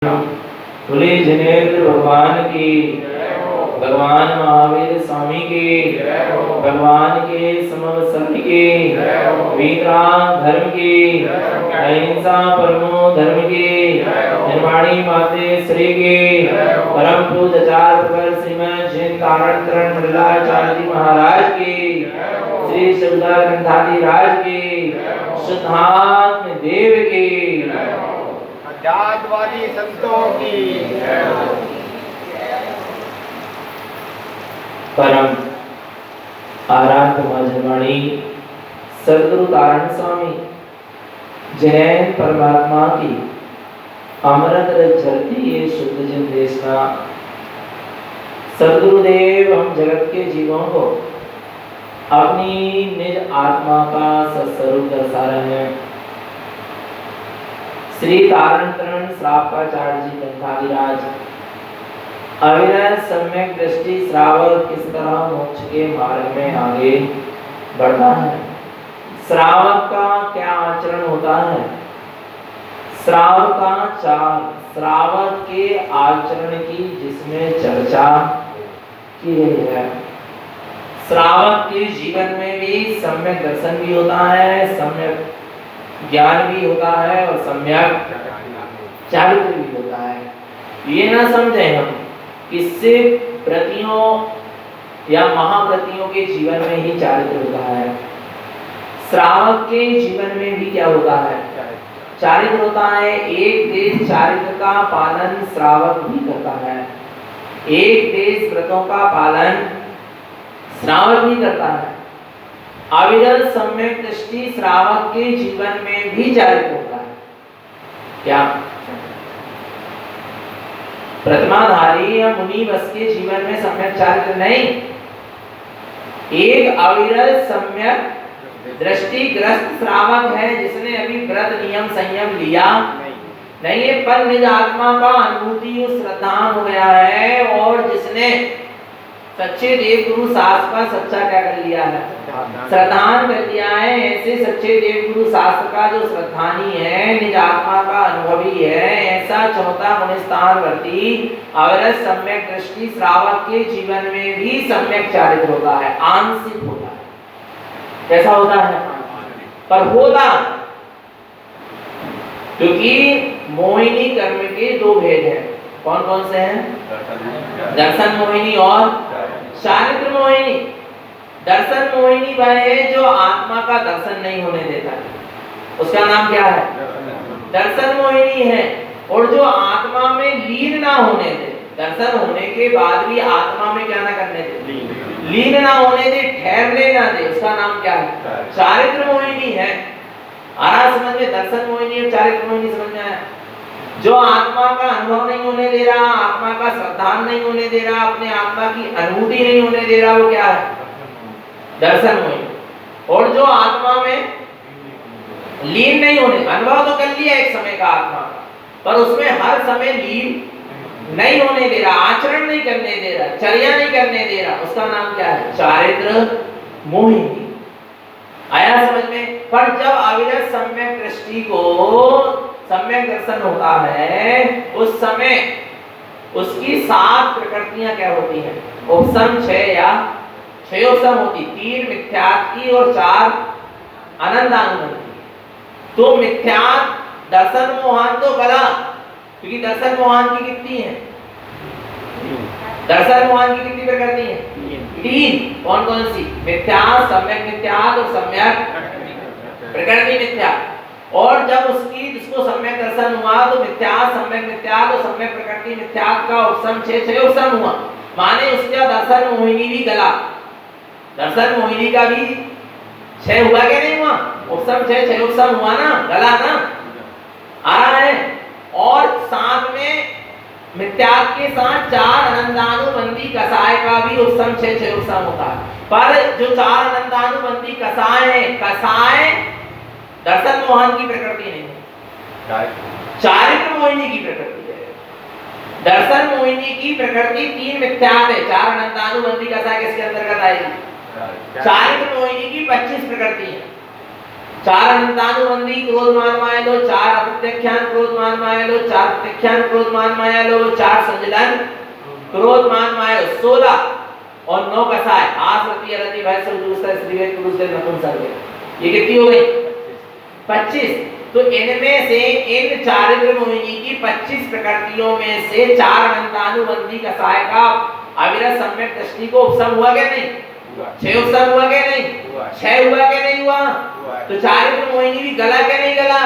बोले जिनेंद्र भगवान की, भगवान महावीर स्वामी की, भगवान के समवसंत की, वीतराग धर्म की, अहिंसा परमो धर्म की, निर्वाणी माते श्री की, परम पूज्याचार्य प्रवर श्रीमद जैन कारण तरण मंडलाचार्य जी महाराज की, श्री सुधा ग्रंथादि राज की, शुद्धात्म देव की, जातवादी संतों की, परम आराध्य महाजनवाणी सदगुरु तारण स्वामी जैन परमात्मा की अमृत झरती ये शुद्ध जन देशना सदगुरुदेव हम जगत के जीवों को अपनी निज आत्मा का सत्स्वरूप दर्शा रहे हैं। श्री तारण तरण श्रावकाचार्य जी ग्रंथादिराज अविरत सम्यक दृष्टि श्रावक किस तरह मोक्ष के मार्ग में आगे बढ़ता है, श्रावक का क्या आचरण होता है, श्रावकाचार श्रावक के आचरण की जिसमें चर्चा की गई है। श्रावक के जीवन में भी सम्यक दर्शन भी होता है, सम्यक ज्ञान भी होता है और सम्यक चारित्र भी होता है। ये ना समझें हम इससे प्रतियों या महाप्रतियों के जीवन में ही चारित्र होता है, श्रावक के जीवन में भी क्या होता है, चारित्र होता है। एक देश चारित्र का पालन श्रावक भी करता है, एक देश व्रतों का पालन श्रावक भी करता है। अविरल सम्यक दृष्टि श्रावक के जीवन में भी चारित्र होता है। क्या प्रतिमाधारी या मुनि बस के जीवन में सम्यक चारित्र नहीं, एक अविरल सम्यक दृष्टि ग्रस्त श्रावक है जिसने अभी व्रत नियम संयम लिया नहीं है, पर निज आत्मा का अनुभूति उस श्रद्धान हो गया है और जिसने सच्चे देव गुरु शास्त्र का सच्चा क्या कर लिया है, श्रद्धान कर लिया है। ऐसे सच्चे देव गुरु शास्त्र का जो श्रद्धानी है, निज आत्मा का अनुभवी है, ऐसा चौथा मुनिस्थान वर्ती अविरत सम्यक दृष्टि श्रावक के जीवन में भी सम्यक चारित्र होता है, आंशिक होता है। कैसा होता है, पर होता, क्योंकि मोहिनी कर्म के दो भेद हैं। कौन कौन से हैं, दर्शन मोहिनी और चारित्र मोहिनी। दर्शन मोहिनी वह है जो आत्मा का दर्शन नहीं होने देता है, उसका नाम क्या है, दर्शन मोहिनी है। और जो आत्मा में लीन ना होने दे, दर्शन होने के बाद भी आत्मा में क्या ना करने दे, लीन ना होने दे, ठहरने ना दे, उसका नाम क्या है, चारित्र मोहिनी है। आरा समझ में, दर्शन मोहिनी और चारित्र मोहिनी समझ में आया। जो आत्मा का अनुभव नहीं होने दे रहा, आत्मा का श्रद्धान नहीं होने दे रहा, अपने आत्मा की अनुभूति नहीं होने दे रहा, वो क्या है, दर्शन मोहिनी। और जो आत्मा में लीन नहीं होने, अनुभव तो कर लिया एक समय का आत्मा का, पर उसमें हर समय लीन नहीं होने दे रहा, आचरण नहीं करने दे रहा, चर्या नहीं करने दे रहा, उसका नाम क्या है, चारित्र मोहिनी। आया समझ में। पर जब अविरत सम्यक दृष्टि को सम्यक दर्शन होता है, उस समय उसकी 7 प्रकृतियां क्या होती हैं, उपसम 6 या 6 उपसम होती, 3 मिथ्यात्व की और 4 आनंदानुबंधी। तो मिथ्यात्व दर्शन मोहन तो गला, क्योंकि दर्शन मोहन की कितनी है, दर्शन मोहन की कितनी प्रकृति है, 3। कौन कौन सी, मिथ्यात्व, सम्यक मिथ्यात्व और सम्यक प्रकृति मिथ्यात्व। और जब उसकी जिसको सम्यक दर्शन हुआ तो मिथ्यात्व, सम्यक मिथ्यात्व और सम्यक प्रकृति मिथ्यात्व का उपसम 6 उपसम हुआ, माने उसका दर्शन मोहिनी भी गला। दर्शन मोहिनी का भी 6 हुआ क्या, नहीं हुआ, उपसम 6 उपसम हुआ ना, गला ना, आ रहा है। और साथ में मिथ्यात्व के साथ 4 आनंदानुबंधी कसाय का भी उपसम 6 उपसम होता है। पर जो 4 आनंदानुबंधी कसाय है, कसाय दर्शन मोहन की प्रकृति नहीं है, चारित्र मोहिनी की प्रकृति है। दर्शन मोहिनी की प्रकृति 3 मिथ्यात्व है, 4 अनंतानुबंधी कसाय किसके अंतर्गत आएगी, चारित्र मोहिनी की 25 प्रकृति है। चार अनंतानुबंधी क्रोध मान माया लो, चार अप्रत्यक्षान क्रोध मान माया लो, चार प्रत्यक्षान क्रोध मान माया लो, चार संजलन क्रोध मान माया 16 और 9 कसाय आसरति अरति भय सब दूसरा श्रीवेद पुरुष से नपुंसक। ये कितनी हो गई? 25। तो इनमें से इन चारित्र मोहिनी की 25 प्रकृतियों में से चार अनंतानुबंधी कसाय का अविरत सम्यक दृष्टि को उपसम हुआ क्या नहीं? 6 उपसम हुआ क्या नहीं? 6 हुआ क्या नहीं हुआ? तो चारित्र मोहिनी भी गला क्या नहीं गला?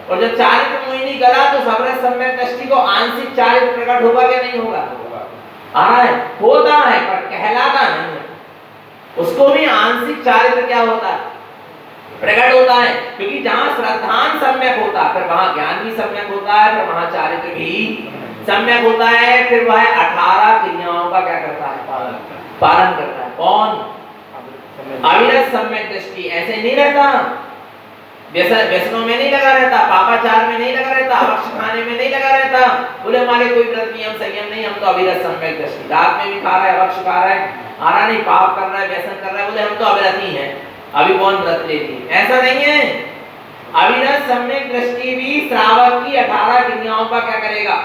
और जब चारित्र मोहिनी गला तो अविरत सम्यक दृष्टि को आंशिक चारित्र प्रकट होगा क्या नहीं होगा? आ रहा है, होता है पर कहलाता नहीं है। उसको भी आंशिक चारित्र क्या होता है? प्रकट होता है। क्योंकि जहां श्रद्धान सम्यक होता है फिर वहां ज्ञान भी सम्यक होता है, फिर वहां चारित्र भी सम्यक होता है, फिर वह 18 क्रियाओं का क्या करता है? पालन करता है। कौन? अविरत सम्यक दृष्टि। ऐसे नहीं रहता, व्यसनों में नहीं लगा रहता, पापाचार में नहीं लगा रहता, अवक्ष खाने में नहीं लगा रहता। बोले हमारे कोई व्रत नियम संयम नहीं, हम तो अविरत सम्यक दृष्टि। रात में भी खा रहा है, अवक्ष खा रहा है, आरा नहीं, पाप कर रहा है, व्यसन कर रहा है, बोले हम तो अविरत ही हैं, अभी कौन व्रत लेती? ऐसा नहीं है। अविरत सम्यक दृष्टि भी श्रावक की 18 क्रियाओं का क्या करेगा?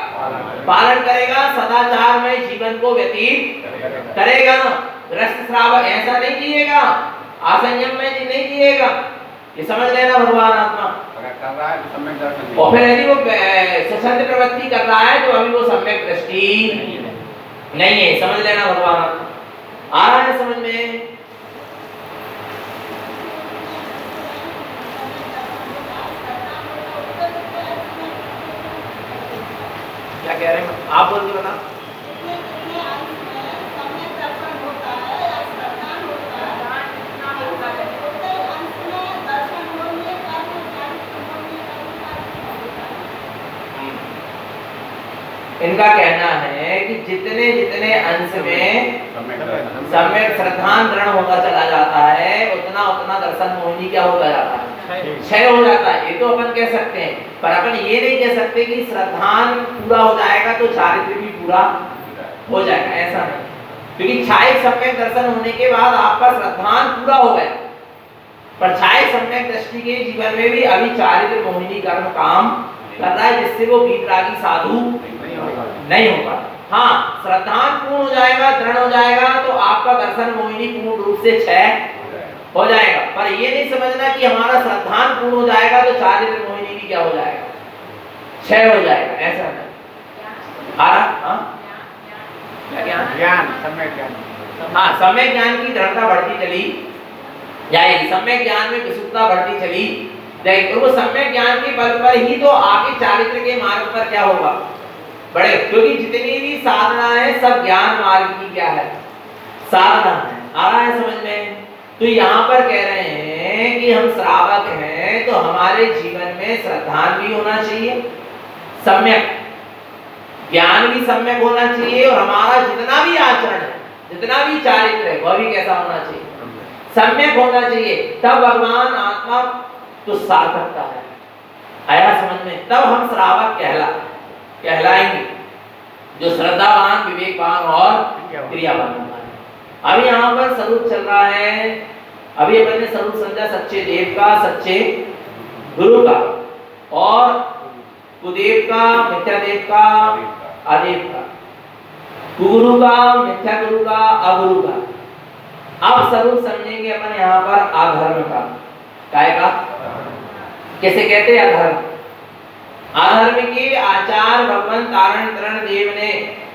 पालन करेगा, सदाचार में जीवन को व्यतीत करेगा। ग्रस्त श्रावक ऐसा नहीं जिएगा, असंयम में नहीं जिएगा। ये समझ लेना भगवान आत्मा। अगर कर रहा है तो सम्यक दर्शन। और फिर यदि वो स्वच्छंद प्रवृत्ति कर रहा है तो अभी वो सम्यक दृष्टि नहीं है। समझ लेना भगवान आत्मा। आ रहा है समझ में? क्या कह रहे हैं आप? बोल के बता। इनका कहना है कि जितने जितने अंश में सम्यक श्रद्धान दृढ़ होता चला जाता है उतना उतना दर्शन मोहिनी क्या होता जाता है? क्षय हो जाता है। ये तो अपन कह सकते हैं, पर अपन ये नहीं कह सकते कि श्रद्धान पूरा हो जाएगा तो चारित्र भी पूरा हो जाएगा। ऐसा नहीं, क्योंकि छाय सम्यक दर्शन होने के बाद आपका श्रद्धान पूरा हो गया, पर छाय सम्यक दृष्टि के जीवन में भी अभी चारित्र मोहिनी कर्म काम कर रहा है, जिससे वो वीतरागी साधु नहीं हो पाता। हाँ, श्रद्धान पूर्ण हो जाएगा, दृढ़ हो जाएगा तो आपका दर्शन मोहिनी पूर्ण रूप से क्षय हो जाएगा। पर ये नहीं समझना कि हमारा श्रद्धान पूर्ण हो जाएगा तो चारित्र मोहिनी भी क्या हो जाएगा? क्षय हो जाएगा। ऐसा नहीं। हाँ, क्या ज्ञान? सम्यक ज्ञान। हाँ, सम्यक ज्ञान की दृढ़ता बढ़ती चली जाएगी, सम्यक ज्ञान में विशुद्धता बढ़ती चली जाएगी। और वो सम्यक ज्ञान के बल पर ही तो आगे चारित्र के मार्ग पर क्या होगा? बड़े। क्योंकि जितनी भी साधना है सब ज्ञान मार्ग की क्या है? साधना है। आ रहा है समझ में? तो यहाँ पर कह रहे हैं कि हम श्रावक हैं तो हमारे जीवन में श्रद्धान भी होना चाहिए, सम्यक ज्ञान भी सम्यक होना चाहिए, और हमारा जितना भी आचरण है, जितना भी चारित्र है वह भी कैसा होना चाहिए? सम्यक होना चाहिए। तब भगवान आत्मा तो सार्थकता है। आया समझ में? तब हम श्रावक कहलाएंगे, जो श्रद्धावान, विवेकवान और क्रियावान होता है। अभी यहाँ पर स्वरूप चल रहा है। अभी अपन ने स्वरूप समझा सच्चे देव का, सच्चे गुरु का, और कुदेव का, मिथ्या देव का, अदेव का, कुगुरु का, मिथ्या गुरु का, अगुरु का। अब स्वरूप समझेंगे अपन यहाँ पर अधर्म का। काय का? कैसे कहते हैं अधर्म? अधर्म के आचार भगवान तारण तरण देव ने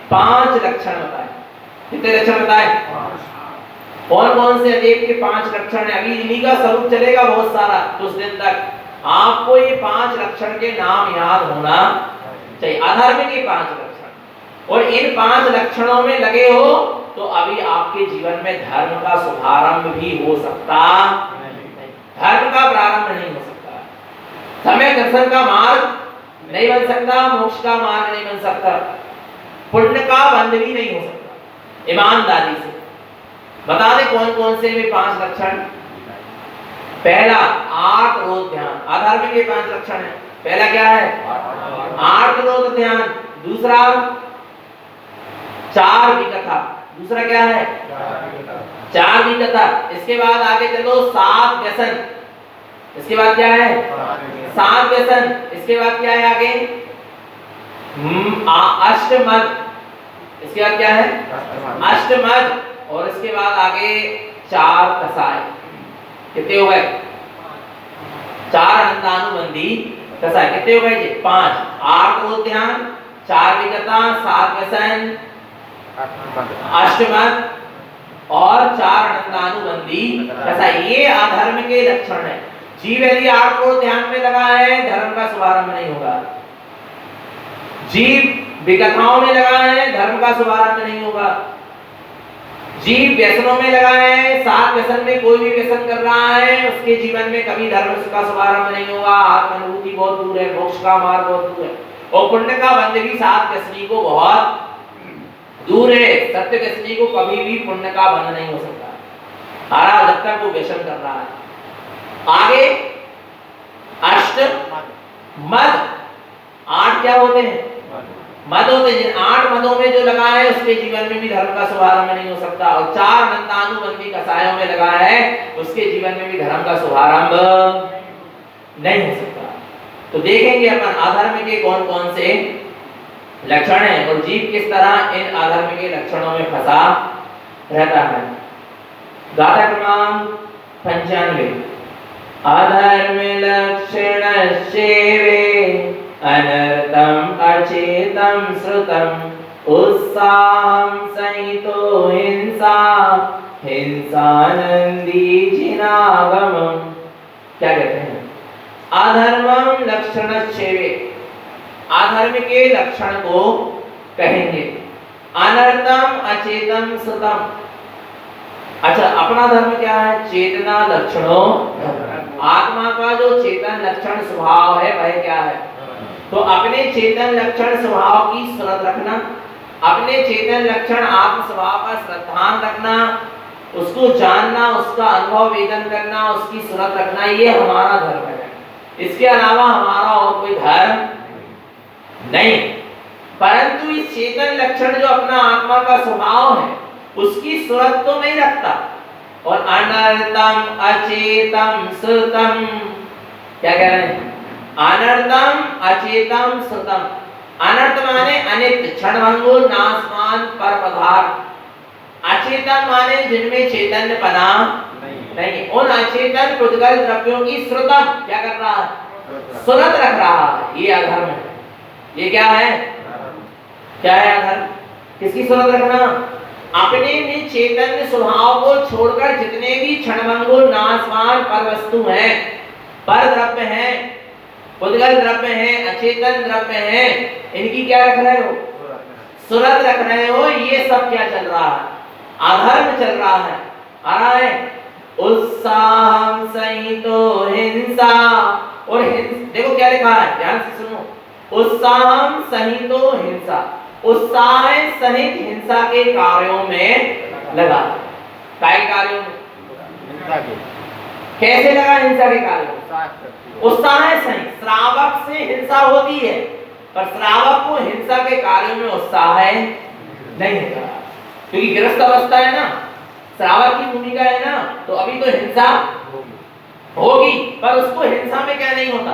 5 लक्षण बताए। कितने लक्षण बताए? कौन कौन से अदेव के 5 लक्षण है? अभी इन्हीं का स्वरूप चलेगा बहुत सारा कुछ दिन तक। आपको ये 5 लक्षण के नाम याद होना चाहिए, अधर्म के 5 लक्षण। और इन 5 लक्षणों में लगे हो तो अभी आपके जीवन में धर्म का शुभारंभ भी हो सकता, धर्म का प्रारंभ नहीं हो सकता, सम्यक दर्शन का मार्ग नहीं बन सकता, मोक्ष का मार्ग नहीं बन सकता, पुण्य का बंध भी नहीं हो सकता। ईमानदारी से बता दे कौन कौन से में 5 लक्षण। पहला आर्त ध्यान, अधर्म के 5 लक्षण है। पहला क्या है? आर्त ध्यान। दूसरा 4 विकथा। दूसरा क्या है? 4 विकथा। इसके बाद आगे चलो 7 व्यसन। इसके बाद क्या है? 7 व्यसन। इसके बाद क्या है आगे? अष्टमद। इसके बाद क्या है? अष्टमद। और इसके बाद आगे 4 कसाय। कितने हो गए? 4 अनंतानुबंधी कसाय। कितने हो गए जी? 5। 8 क्रोध ध्यान, 4 विगता, 7 व्यसन, अष्टमद और 4 अनंतानुबंधी कसाय। ये अधर्म के लक्षण है। जीव यदि 8 क्रोध ध्यान में लगा है, धर्म का शुभारंभ नहीं होगा। जीव विगताओं में लगा है, धर्म का शुभारंभ नहीं होगा। जीव व्यसनों में लगा है, 7 व्यसन में कोई भी व्यसन कर रहा है, उसके जीवन में कभी धर्म का शुभारंभ नहीं होगा। आत्मानुभूति बहुत दूर है, मोक्ष का मार्ग बहुत दूर है, और पुण्य का बंध भी 7 व्यसनी को बहुत दूर है। सत्य व्यसनी को कभी भी पुण्य का बंध नहीं हो सकता, जब तक वो व्यसन कर रहा है। आगे अष्ट मद। 8 क्या होते हैं? मद होते हैं। जिन 8 मदों में जो लगा है, उसके जीवन में भी धर्म का शुभारंभ नहीं हो सकता। और 4 अनंतानुबंधी कसायों में लगा है, उसके जीवन में भी धर्म का शुभारंभ नहीं हो सकता। तो देखेंगे अपन अधर्म के कौन कौन से लक्षण हैं और जीव किस तरह इन अधर्म के लक्षणों में फंसा रहता है। गाथा क्रमांक 95। अधर्म लक्षण सेवे अनर्थम अचेतम श्रुतम उत्साहं सहितो हिंसा हिंसानंदी जिनागमम। क्या कहते हैं? अधर्मम लक्षण सेवे, अधर्म के लक्षण को कहेंगे। अनर्थम अचेतम श्रुतम। अच्छा, अपना धर्म क्या है? चेतना लक्षणों। आत्मा का जो चेतन लक्षण स्वभाव है वह क्या है? तो अपने चेतन लक्षण स्वभाव की सुरत रखना, अपने चेतन लक्षण आत्म स्वभाव का श्रद्धान रखना, उसको जानना, उसका अनुभव वेदन करना, उसकी सुरत रखना, ये हमारा धर्म है। इसके अलावा हमारा और कोई धर्म नहीं। परंतु इस चेतन लक्षण जो अपना आत्मा का स्वभाव है, उसकी सुरत तो नहीं रखता। और अनर्थम अचेतम श्रुतम, क्या कह रहे हैं? अनर्थम अचेतम श्रुतम। अनर्थ माने अनित्य, क्षणभंगुर, नाशवान, पर पदार्थ। अचेतन माने जिनमें चैतन्य पना नहीं। उन अचेतन पुद्गल द्रव्यों की श्रुतम क्या कर रहा है? सुरत रख रहा है। ये अधर्म है। ये क्या है? क्या है अधर्म? किसकी सुरत रखना? अपने में चैतन्य स्वभाव को छोड़कर जितने भी क्षणभंगुर, नाशवान, पर वस्तु हैं, पर द्रव्य हैं, पुद्गल द्रव्य हैं, अचेतन द्रव्य हैं, इनकी क्या रख रहे हो? सुरत रख रहे हो। ये सब क्या चल रहा है? अधर्म चल रहा है। आ रहा है उत्साहं सहितो हिंसा। और देखो क्या लिखा है, ध्यान से सुनो। उत्साहं सहितो हिंसा, उत्साह सहित हिंसा के कार्यों में लगा। काय कार्यों में? हिंसा के। कैसे लगा हिंसा के कार्यों में? उत्साह सहित। श्रावक से हिंसा होती है, पर श्रावक को हिंसा के कार्यों में उत्साह नहीं होता, क्योंकि गृहस्थ अवस्था है ना, श्रावक की भूमिका है ना, तो अभी तो हिंसा होगी, पर उसको हिंसा में क्या नहीं होता?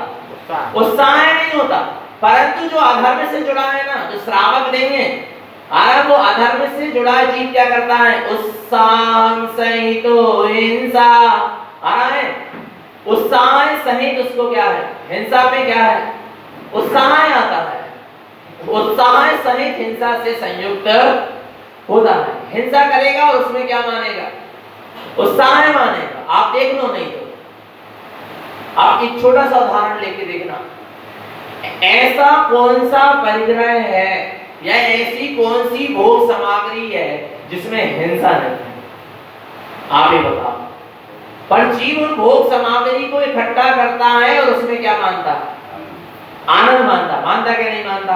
उत्साह नहीं होता। परंतु जो अधर्म से जुड़ा है ना, जो श्रावक नहीं है, वो अधर्म से जुड़ा जीव क्या करता है? उत्साह सहितो हिंसा। है उत्साह सहित उसको क्या है? हिंसा में क्या है? उत्साह आता है। उत्साह सहित हिंसा से संयुक्त होता है। हिंसा करेगा और उसमें क्या मानेगा? उत्साह मानेगा। आप देख लो, नहीं तो आप एक छोटा सा उदाहरण लेके देखना। ऐसा कौन सा परिग्रह है या ऐसी कौन सी भोग सामग्री है जिसमें हिंसा नहीं है? आप ही बताओ। पर जीव उन भोग सामग्री को इकट्ठा करता है और उसमें क्या मानता है? आनंद मानता। मानता क्या नहीं मानता?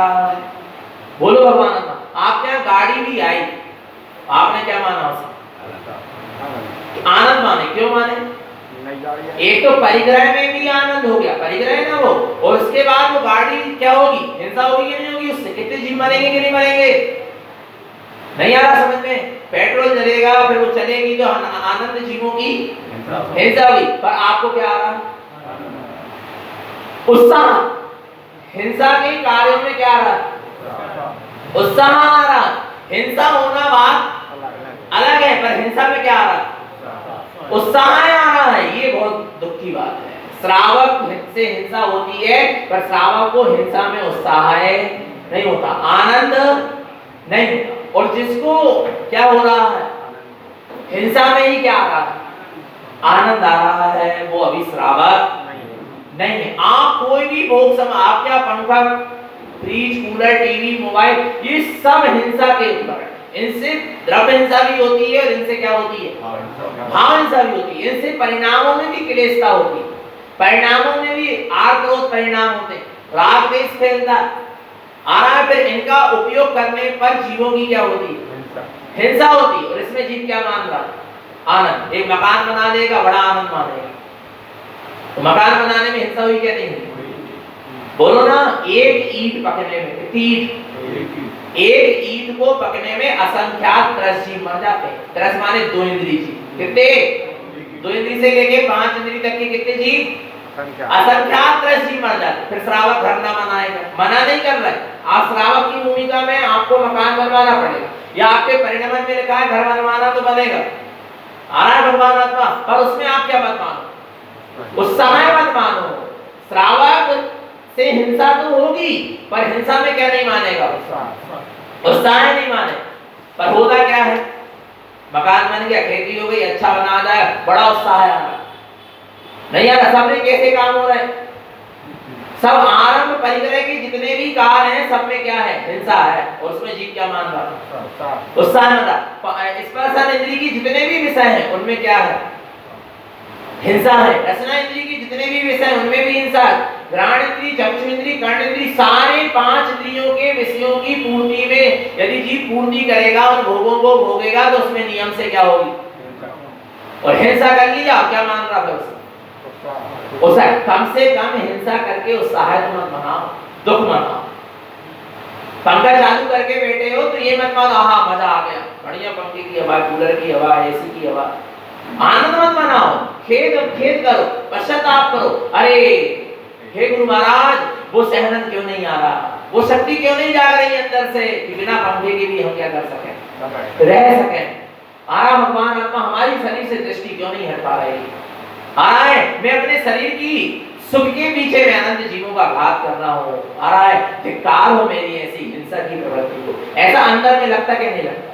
बोलो भगवान। आपके यहाँ गाड़ी भी आई, आपने क्या माना उसे? आनंद माने। क्यों माने? एक तो परिग्रह में भी आनंद हो गया, परिग्रह ना वो, और उसके बाद वो गाड़ी क्या होगी? हिंसा होगी या नहीं होगी? उससे कितने जीव मरेंगे कि नहीं मरेंगे? नहीं आ रहा समझ में? पेट्रोल जलेगा, फिर वो चलेगी तो आनंद जीवों की हिंसा हुई। पर आपको क्या आ रहा? उत्साह, हिंसा के कार्यों में क्या आ रहा? उत्साह आ रहा। हिंसा होना बात अलग है, पर हिंसा में क्या आ रहा? उत्साह आ रहा है। ये बहुत दुख की बात है। श्रावक से हिंसा होती है, पर श्रावक को हिंसा में उत्साह नहीं होता, आनंद नहीं होता। और जिसको क्या हो रहा है? हिंसा में ही क्या आ रहा है? आनंद आ रहा है, वो अभी श्रावक नहीं है। आप कोई भी भोग सम, आप क्या पंखा, फ्रिज, कूलर, टीवी, मोबाइल, ये सब हिंसा के उपकरण। इनसे द्रव्य हिंसा भी होती है और इनसे क्या होती है? भाव हिंसा भी होती है। इनसे परिणामों में भी क्लेशता होती है, परिणामों में भी आक्रोश परिणाम होते हैं, राग द्वेष फैलता आ रहा है। फिर इनका उपयोग करने पर जीवों की क्या होती है? हिंसा होती है। और इसमें जीव क्या मान रहा है? आनंद। एक मकान बना देगा, बड़ा आनंद मानेगा। तो मकान बनाने में हिंसा हुई क्या नहीं हुई? बोलो ना। एक ईंट पकने में कितनी ईंट? एक ईंट को पकने में असंख्यात 10 जीव मर जाते हैं। 10 माने 2 इंद्रिय जीव। कितने? 2 इंद्रिय से लेके 5 इंद्रिय तक के कितने जीव? असंख्यात 10 जीव मर जाते। फिर श्रावक घर ना बनाएगा, मना नहीं कर रहा है। आप श्रावक की भूमिका में आपको मकान बनवाना पड़ेगा, या आपके परिणाम में लिखा है घर बनवाना तो बनेगा। आ रहा है भगवान आत्मा, पर उसमें आप क्या मत मानो? उत्साह मत मानो। श्रावक से हिंसा तो होगी, पर हिंसा में क्या नहीं मानेगा? उत्साह नहीं माने। पर होता क्या है? मकान बन गया, खेती हो गई, अच्छा बना जाए, बड़ा उत्साह आ रहा नहीं यार। सबने कैसे काम हो रहे हैं? सब आरंभ परिग्रह के जितने भी कार्य हैं, सब में क्या है? हिंसा है। और उसमें जीव क्या मान रहा? उत्साह मान रहा। स्पर्श इंद्रिय की जितने भी विषय हैं, उनमें क्या है? हिंसा है। रसना इंद्रिय की जितने भी विषय हैं, उनमें भी हिंसा है। घ्राण इंद्रिय, चक्षु इंद्रिय, कर्ण इंद्रिय, सारे 5 इंद्रियों के विषयों की पूर्ति में यदि जीव पूर्ति करेगा, उन भोगों को भोगेगा, तो उसमें नियम से क्या होगी? और हिंसा कर लिया, क्या मान रहा है? उसे कम से कम हिंसा करके उत्साह मत मनाओ, दुख मनाओ। पंखा चालू करके बैठे हो तो ये मत मानो हाँ मजा आ गया, बढ़िया पंखे की हवा, कूलर की हवा, एसी की हवा। आनंद मत मनाओ, खेद करो, पश्चाताप करो। अरे हे गुरु महाराज, वो सहनन क्यों नहीं आ रहा? वो शक्ति क्यों नहीं जाग रही अंदर से कि बिना पंखे के भी हम क्या कर सकें, रह सकें? आरा भगवान आत्मा हमारी शरीर से दृष्टि क्यों नहीं हट पा रही? आ रहा है मैं अपने शरीर की सुख के पीछे मैं अनंत जीवों का घात कर रहा हूँ। आ रहा है धिक्कार हो मेरी ऐसी हिंसा की प्रवृत्ति को। ऐसा अंदर में लगता कि नहीं लगता?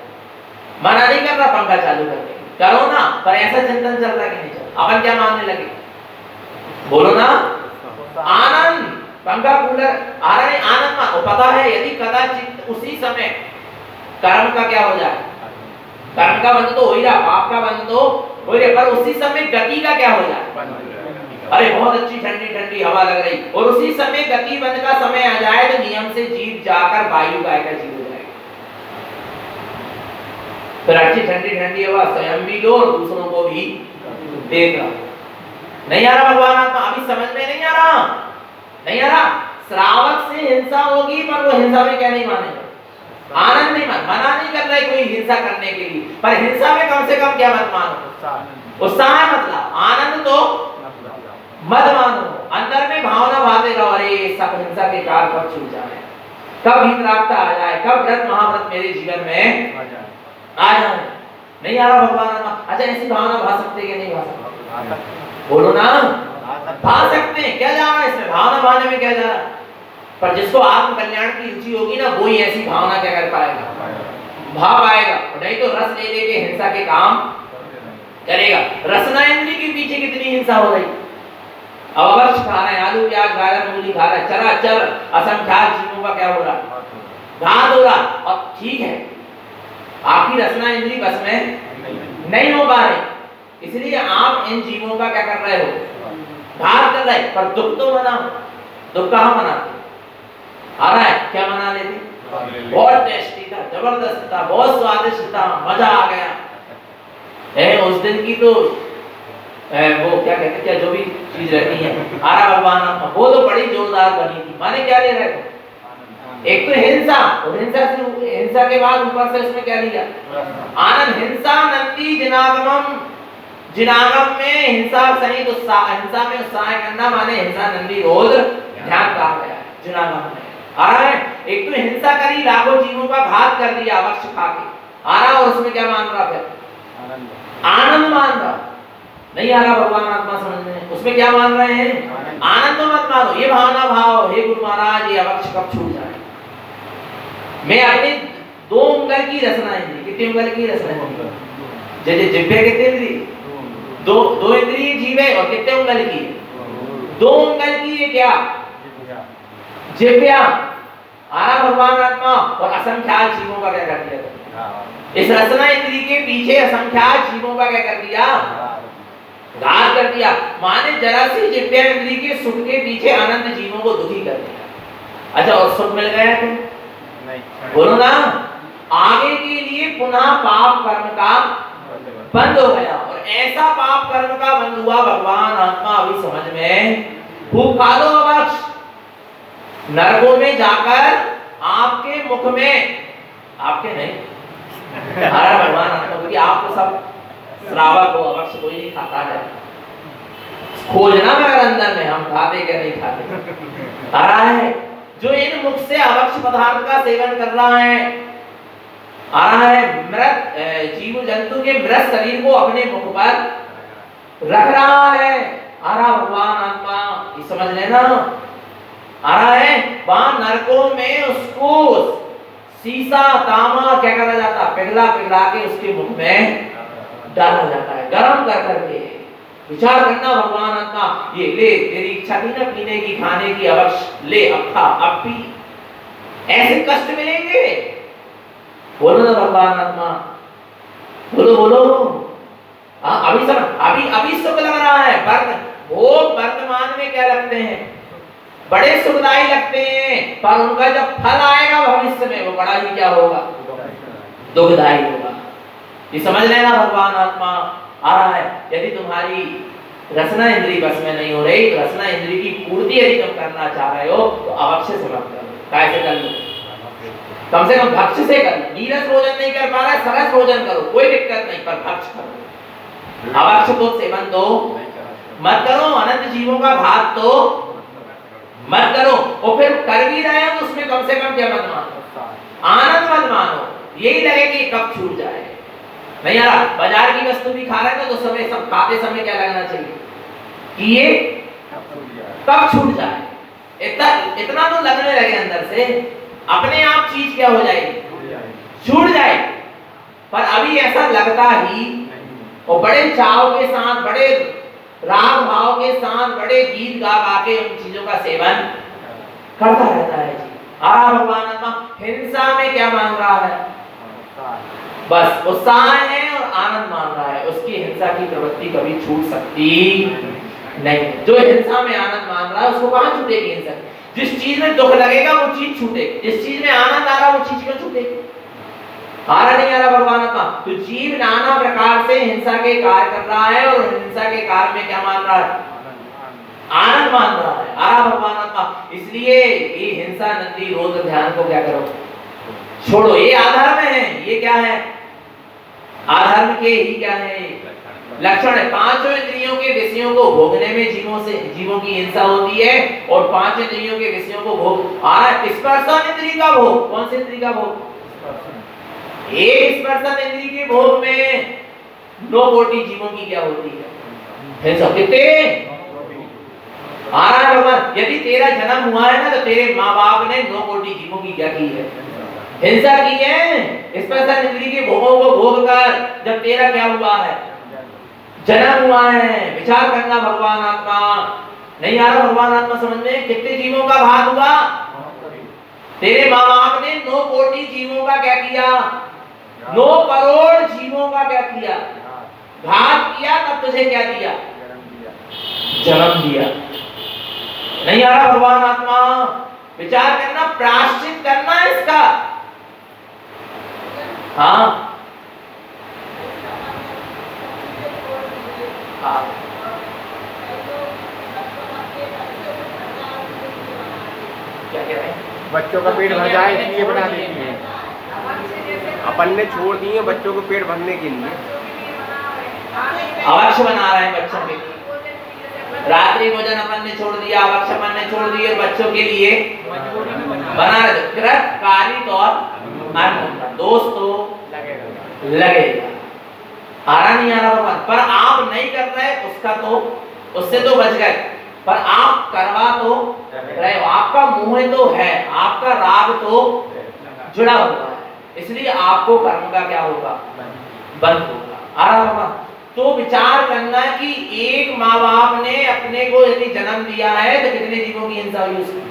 मना नहीं कर रहा पंखा चालू करके, करो ना, पर ऐसा चिंतन चल रहा कि नहीं चल? अपन क्या मानने लगे? बोलो ना। आनंद, पंखा कूलर आ रहा है, आनंद मान। पता है यदि कदाचित उसी समय कर्म का क्या हो जाए, कर्म का बंध तो हो ही रहा, पाप का बंध तो हो रहा, पर उसी समय गति का क्या हो जाए? अरे बहुत अच्छी ठंडी ठंडी हवा लग रही, और उसी समय गति बंद का समय आ जाए तो नियम से जीव जाकर वायु गाय का जीव हो जाएगा। फिर अच्छी ठंडी ठंडी हवा स्वयं भी लो और दूसरों को भी देगा। नहीं आ रहा भगवान आत्मा? अभी समझ में नहीं आ रहा? नहीं आ रहा? श्रावक से हिंसा होगी, पर वो हिंसा में क्या नहीं मानेगा? आनंद नहीं मान, मना नहीं कर रहा है कोई हिंसा करने के लिए, पर हिंसा में कम से कम क्या मत मानो? उत्साह मतलब आनंद तो मत मानो। अंदर में भावना भाते रहो, अरे सब हिंसा के काल कब छूट जाए, कब हितरागता आ जाए, कब व्रत महाव्रत मेरे जीवन में आ जाए। नहीं आ रहा भगवान आत्मा? अच्छा ऐसी भावना भा सकते कि नहीं भा सकते? बोलो ना। भा सकते हैं। क्या जा रहा है इसमें? भावना भाने में क्या जा रहा है? पर जिसको आत्म कल्याण की रुचि होगी ना, वो ही ऐसी भावना क्या कर पाएगा? भा पाएगा। नहीं तो रस ले लेके हिंसा के काम करेगा। रसना इंद्रिय के पीछे कितनी हिंसा हो रही। अब अवश्य खा रहे हैं, आलू प्याज गाजर मूली खा रहे हैं, चराचर असंख्यात जीवों का क्या हो रहा, घात हो रहा। और ठीक है आपकी रसना इंद्रिय बस में नहीं हो पा रही, इसलिए आप इन जीवों का क्या कर रहे हो? घात कर रहे। पर दुख तो मनाओ। दुख कहाँ मनाते? आ रहा है क्या मना लेते? बहुत टेस्टी था, जबरदस्त था, बहुत स्वादिष्ट था, मजा आ गया। उस दिन की तो वो क्या कहते हैं, क्या जो भी चीज रहती है, आ रहा भगवान आत्मा, वो तो बड़ी जोरदार बनी थी। माने क्या ले रहे थे? एक तो हिंसा, और हिंसा के बाद ऊपर से उसमें क्या लिया? आनंद। हिंसा नंदी जिनागमम, जिनागम में हिंसा सहित उत्साह, हिंसा में उत्साह करना माने हिंसा नंदी रोध ध्यान कहा गया है, जुनागम में आ रहा है। एक तो हिंसा करी, लाखों जीवों का घात कर दिया अवक्ष खा के, आ रहा, और उसमें क्या मान रहा फिर? आनंद मान रहा। नहीं आ रहा भगवान आत्मा समझ में? उसमें क्या मान रहे हैं? आनंद मत मानो, ये भावना भाव, हे गुरु महाराज ये अवक्ष कब छूट जाए। मैं अपने 2 उंगल की रचना इंद्री, कितनी उंगल की रचना इंद्री? जैसे जिह्वा कितने इंद्री? 2 इंद्रिय जीव है, और कितने उंगल की? 2 उंगल की है क्या? जिह्वा। आरा भगवान आत्मा और असंख्यात जीवों का क्या कर दिया? इस रचना इंद्री के पीछे असंख्यात जीवों का क्या कर दिया? घात कर दिया। माने जरा सी जिह्वा इंद्री के सुख के पीछे अनंत जीवों को दुखी कर दिया। अच्छा, और सुख मिल गया क्या? नहीं। बोलो ना, आगे के लिए पुनः पाप कर्म का बंद हो गया, और ऐसा पाप कर्म का बंद हुआ भगवान आत्मा अभी समझ में, खूब खा लो अवक्ष, नरकों में जाकर आपके मुख में, आपके नहीं हमारा भगवान आत्मा, क्योंकि आप तो सब श्रावक हो, अवक्ष कोई नहीं खाता है, खोजना मगर अंदर में हम खाते क्या नहीं खाते। आ रहा है जो इन मुख से अवक्ष पदार्थ का सेवन कर रहा है, आ रहा है मृत जीव जंतु के मृत शरीर को अपने मुख पर रख रहा है। आ रहा भगवान आत्मा, ये समझ लेना। आ रहा है वहां नरकों में उसको सीसा तांबा क्या करा जाता? पिघला पिघला के उसके मुख में डाला जाता है, गरम कर करके। विचार करना भगवान आत्मा, ये ले, तेरी इच्छा थी ना पीने की खाने की, अवश्य ले, अब खा, अब पी, ऐसे कष्ट मिलेंगे। बोलो ना भगवान आत्मा, बोलो बोलो। अभी समझ, अभी सुख लग रहा है, भोग वर्तमान में क्या लगते हैं? बड़े सुखदायी लगते हैं, पर उनका जब फल आएगा भविष्य में वो बड़ा ही क्या होगा? दुखदायी होगा। ये समझ लेना भगवान आत्मा। आ रहा है यदि तुम्हारी रसना इंद्री बस में नहीं हो रही, तो रसना इंद्री की पूर्ति यदि तुम करना चाह रहे हो तो अवक्ष से मत करो। कैसे कर लो? कम से कम भक्ष से कर लो। नीरस भोजन नहीं कर पा रहा है, सरस भोजन करो, कोई दिक्कत नहीं, पर भक्ष करो। अवक्ष को सेवन तो मत करो, अनंत जीवों का घात तो मत करो, और फिर कर भी रहे हो तो उसमें कम से कम क्या मत मानो? आनंद मत मानो। यही लगे कि कब छूट जाए। नहीं यार, बाजार की वस्तु भी खा रहे थे तो समय सब खाते समय क्या लगना चाहिए कि ये कब छूट जाए। इतना तो लगने लगे अंदर से, अपने आप चीज क्या हो जाएगी? छूट जाए। पर अभी ऐसा लगता ही, और बड़े चाव के साथ, बड़े राग भाव के साथ, बड़े गीत गा गा के उन चीजों का सेवन करता रहता है जी। आ भगवान आत्मा हिंसा में क्या मान रहा है? बस उत्साह है और आनंद मान रहा है, उसकी हिंसा की प्रवृत्ति कभी छूट सकती नहीं। जो हिंसा में आनंद मान रहा है उसको कहां छूटेगी हिंसा? जिस चीज में दुख लगेगा वो चीज छूटेगी, जिस चीज में आनंद आ रहा वो चीज क्यों छूटेगी? आ रहा नहीं आ रहा भगवान आत्मा? तो जीव नाना प्रकार से हिंसा के कार्य कर रहा है, और हिंसा के कार्य में क्या मान रहा है? आनंद मान रहा है। आ रहा भगवान आत्मा, इसलिए ये हिंसा नंदी रोध ध्यान को क्या करो? छोड़ो। ये आधार में है, ये क्या है? आधर्म के ही क्या है? लक्षण है। 5 इंद्रियों के विषयों को भोगने में जीवों की हिंसा होती है, और 5 इंद्रियों के विषयों को भोग स्पर्शन इंद्री का भोग। कौन सी इंद्री का भोग? एक स्पर्शन इंद्री के भोग में 9 कोटि जीवों की क्या होती है? हिंसा। कितने आ रहा है भगवान? यदि तेरा जन्म हुआ है ना, तो तेरे माँ बाप ने 9 कोटि जीवों की क्या की है? हिंसा की है। स्पर्शन इंद्री के भोगों को भोग कर जब तेरा क्या हुआ है? जन्म हुआ है। विचार करना भगवान आत्मा। नहीं आ रहा भगवान आत्मा समझ में? कितने जीवों का घात हुआ? तेरे माँ बाप ने 9 कोटि जीवों का क्या किया? 9 करोड़ जीवों का क्या किया? घात किया। तब तुझे क्या दिया? जन्म दिया। नहीं आ रहा भगवान आत्मा? विचार करना, प्रायश्चित करना है इसका। हाँ क्या कह रहे हैं? बच्चों का पेट भर जाए इसलिए बना देती है। अपन ने छोड़ दिए बच्चों को पेट भरने के लिए। अवश्य बना रहे हैं बच्चों के लिए। रात्रि भोजन अपन ने छोड़ दिया, भक्ष अपन ने छोड़ दिए, बच्चों के लिए बना रहे, कृत कारित और अनमोल दोस्त तो लगेगा। आ रहा नहीं आ रहा भगवान, पर आप नहीं कर रहे उसका तो, उससे तो बच गए, पर आप करवा तो रहे हो, आपका मुंह तो है, आपका राग तो जुड़ा हुआ है, इसलिए आपको कर्म का क्या होगा, बंद होगा। आ रहा भगवान। तो विचार करना कि एक माँ बाप ने अपने को यदि जन्म दिया है तो कितने जीवों की हिंसा हुई उसकी,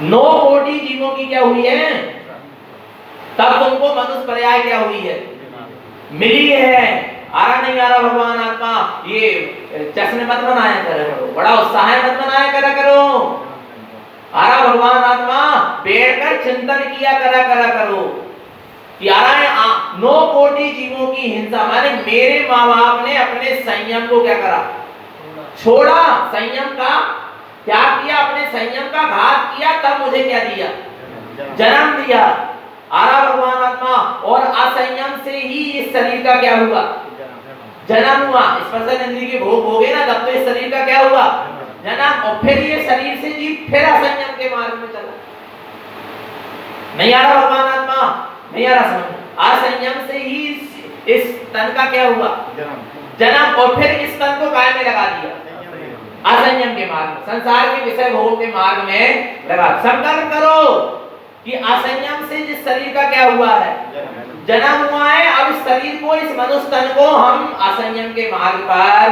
9 कोटि जीवों की क्या हुई है, तब तुमको मनुष्य पर्याय क्या हुई है, मिली है। आ रहा नहीं आ रहा भगवान आत्मा, ये जश्न मत मनाया करो, बड़ा उत्साह मत मनाया करा करो। आ रहा भगवान आत्मा, बैठकर चिंतन किया करा करो कि आ रहा है 9 कोटि जीवों की हिंसा, माने मेरे माँ बाप ने अपने संयम को क्या करा, छोड़ा, संयम का त्याग किया, अपने संयम का घात किया, तब मुझे क्या दिया, जन्म दिया। आ रहा भगवान आत्मा, और असंयम से ही इस शरीर का क्या हुआ, जन्म हुआ। स्पर्श इंद्रिय के भोग हो गए ना, तब तो इस शरीर का क्या हुआ, जन्म, और फिर ये शरीर से जीव फिर असंयम के मार्ग में चला। नहीं आ रहा भगवान आत्मा, नहीं आ रहा समझ, असंयम से ही इस तन का क्या हुआ, जन्म, और फिर इस तन को काय में लगा दिया, असंयम के मार्ग में, संसार के विषय भोग के मार्ग में लगा। संकल्प करो कि असंयम से जिस शरीर का क्या हुआ है, जन्म हुआ है, अब इस शरीर को, इस मनुष्य तन को हम असंयम के मार्ग पर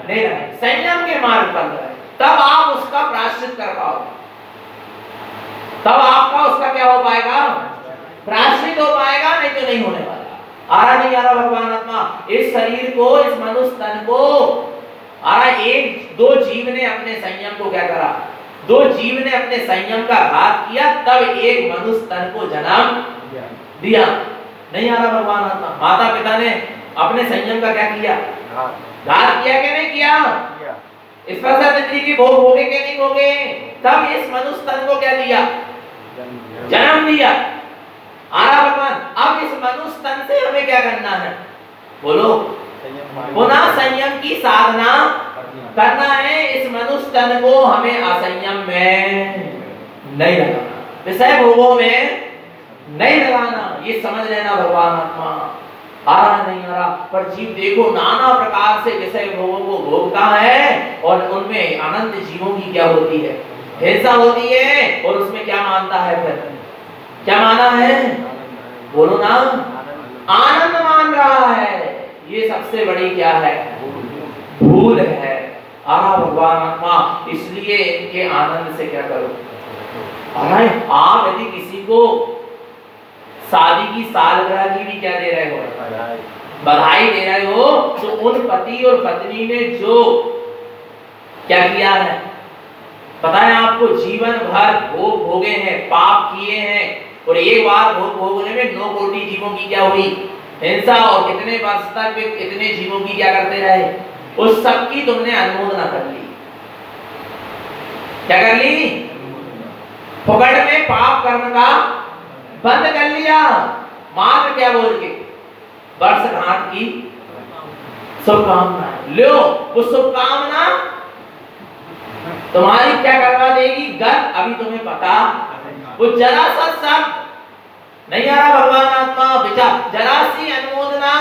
ले रहे, संयम के मार्ग पर ले रहे, तब आप उसका प्रायश्चित कर पाओगे, तब आपका उसका क्या हो पाएगा, प्रायश्चित हो पाएगा, नहीं तो नहीं होने वाला। आ रहा नहीं आ रहा भगवान आत्मा, इस शरीर को, इस मनुष्य तन को, आ रहा 1-2 जीव ने अपने संयम को क्या करा, 2 जीव ने अपने संयम का घात किया, तब एक मनुष्य तन को जन्म दिया। नहीं आ रहा भगवान आत्मा, माता पिता ने अपने संयम का क्या किया, घात किया कि नहीं किया, स्पर्श इंद्रिय की भोग भोगे कि नहीं भोगे, तब इस मनुष्य तन को क्या दिया, जन्म दिया। आ रहा भगवान, अब इस मनुष्य तन से हमें क्या करना है, बोलो, पुनः संयम की साधना करना है। इस मनुष्य तन को हमें असंयम में नहीं लगाना, विषय भोगों में नहीं लगाना, ये समझ लेना भगवान आत्मा। आ रहा नहीं आ रहा, पर जीव देखो नाना प्रकार से विषय भोगों को भोगता है, और उनमें अनंत जीवों की क्या होती है, हिंसा होती है, और उसमें क्या मानता है, फिर क्या माना है, बोलो ना, आनंद मान रहा है। ये सबसे बड़ी क्या है, भूल है। आ रहा भगवान आत्मा, इसलिए इनके आनंद से क्या करो। आ रहा है, आप यदि किसी को शादी की सालगिरह की भी क्या दे रहे हो, बधाई दे रहे हो, तो उन पति और पत्नी ने जो क्या किया है, पता है आपको, जीवन भर भोग भोगे हैं, पाप किए हैं, और एक बार भोग भोगने में 9 कोटि जीवों की क्या हुई, हिंसा, और कितने वर्ष तक इतने जीवों की क्या करते रहे, उस सब की तुमने अनुमोदना कर ली। क्या कर ली, फुकट में पाप कर्म का बंद कर लिया, मात्र क्या बोल के, वर्षगांठ की शुभकामना लो, वो शुभकामना तुम्हारी क्या करवा देगी, गत, अभी तुम्हें पता, वो जरा सा शब्द नहीं आ रहा भगवान आत्मा, विचार, जरा सी अनुमोदना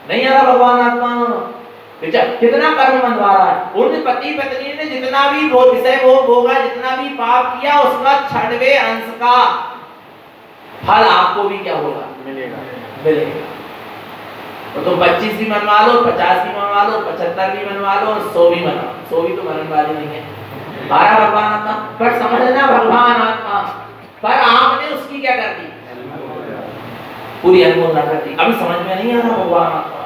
नहीं आ रहा भगवान आत्मा, विचार, कितना कर्म बंधवा रहा है। उन पति पत्नी ने जितना भी विषय भोग भोगा, जितना भी पाप किया, उसका 6वें अंश का फल आपको भी क्या होगा, मिलेगा। तो तुम 25 भी मनवा लो, 50 भी मनवा लो, 75 भी मनवा लो, और 100 भी मनवा, 100 भी तो मरण वाली नहीं है। बारह भगवान आत्मा, पर समझना भगवान आत्मा, पर आपने उसकी क्या कर दी, पूरी अनुमोदना कर दी। अभी समझ में नहीं आ रहा भगवान आत्मा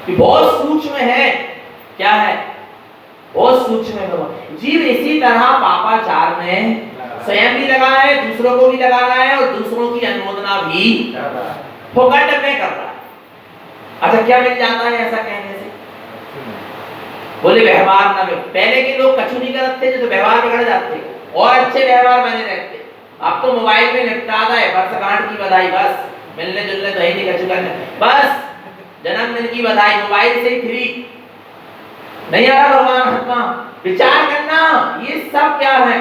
कि बहुत सूक्ष्म है, क्या है, बहुत सूक्ष्म है भगवान। जीव इसी तरह पापाचार में स्वयं भी लगा है, दूसरों को भी लगा रहा है, और दूसरों की अनुमोदना भी फुकट में कर रहा है। अच्छा क्या मिल जाता है ऐसा कहने से, बोले व्यवहार ना, पहले के लोग कछु नहीं करते थे तो व्यवहार बिगड़ जाते, और अच्छे व्यवहार बने रहते। अब तो मोबाइल में निपटा है, वर्षगांठ की बधाई, बस मिलने जुलने तो ही नहीं, कछु करने, बस जन्मदिन की बधाई, मोबाइल से ही फ्री, नहीं आ रहा भगवान आत्मा, विचार करना ये सब क्या है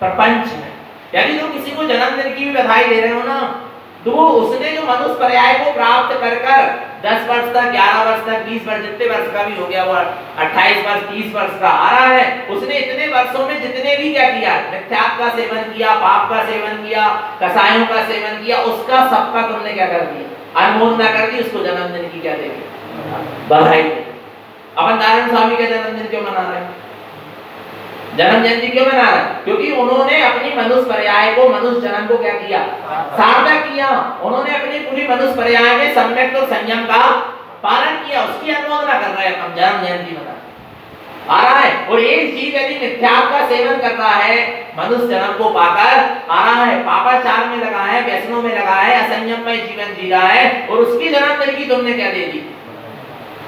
प्रपंच है। यदि तुम किसी को जन्मदिन की भी बधाई दे रहे हो ना, तो वो उसने जो मनुष्य पर्याय को प्राप्त कर 10 वर्ष तक, 11 वर्ष तक, 20 वर्ष, जितने वर्ष का भी हो गया, वो 28 वर्ष, 30 वर्ष का आ रहा है, उसने इतने वर्षों में जितने भी क्या किया, मिथ्यात्व का सेवन किया, पाप का सेवन किया, कसायों का सेवन किया, उसका सबका तुमने क्या कर दिया, अनुमोदना कर दी। उसको जन्मदिन की क्या देंगे, बधाई। अपन नारायण स्वामी का जन्मदिन क्यों मना रहे हैं, जन्म जयंती क्यों मना रहे हैं? क्योंकि उन्होंने अपनी मनुष्य पर्याय को, मनुष्य जन्म को क्या किया, सार्थक किया। उन्होंने अपनी पूरी मनुष्य पर्याय में सम्यक और संयम का पालन किया, उसकी अनुमोदना कर रहे हैं, हम जन्म जयंती मना आ रहा है। और एक जीव यदि मिथ्यात्व का सेवन कर रहा है, मनुष्य जन्म को पाकर आ रहा है, पापाचार में लगा है, व्यसनों में लगा है, असंयम में जीवन जी रहा है, और उसकी जन्मदिन की तुमने क्या दे दी,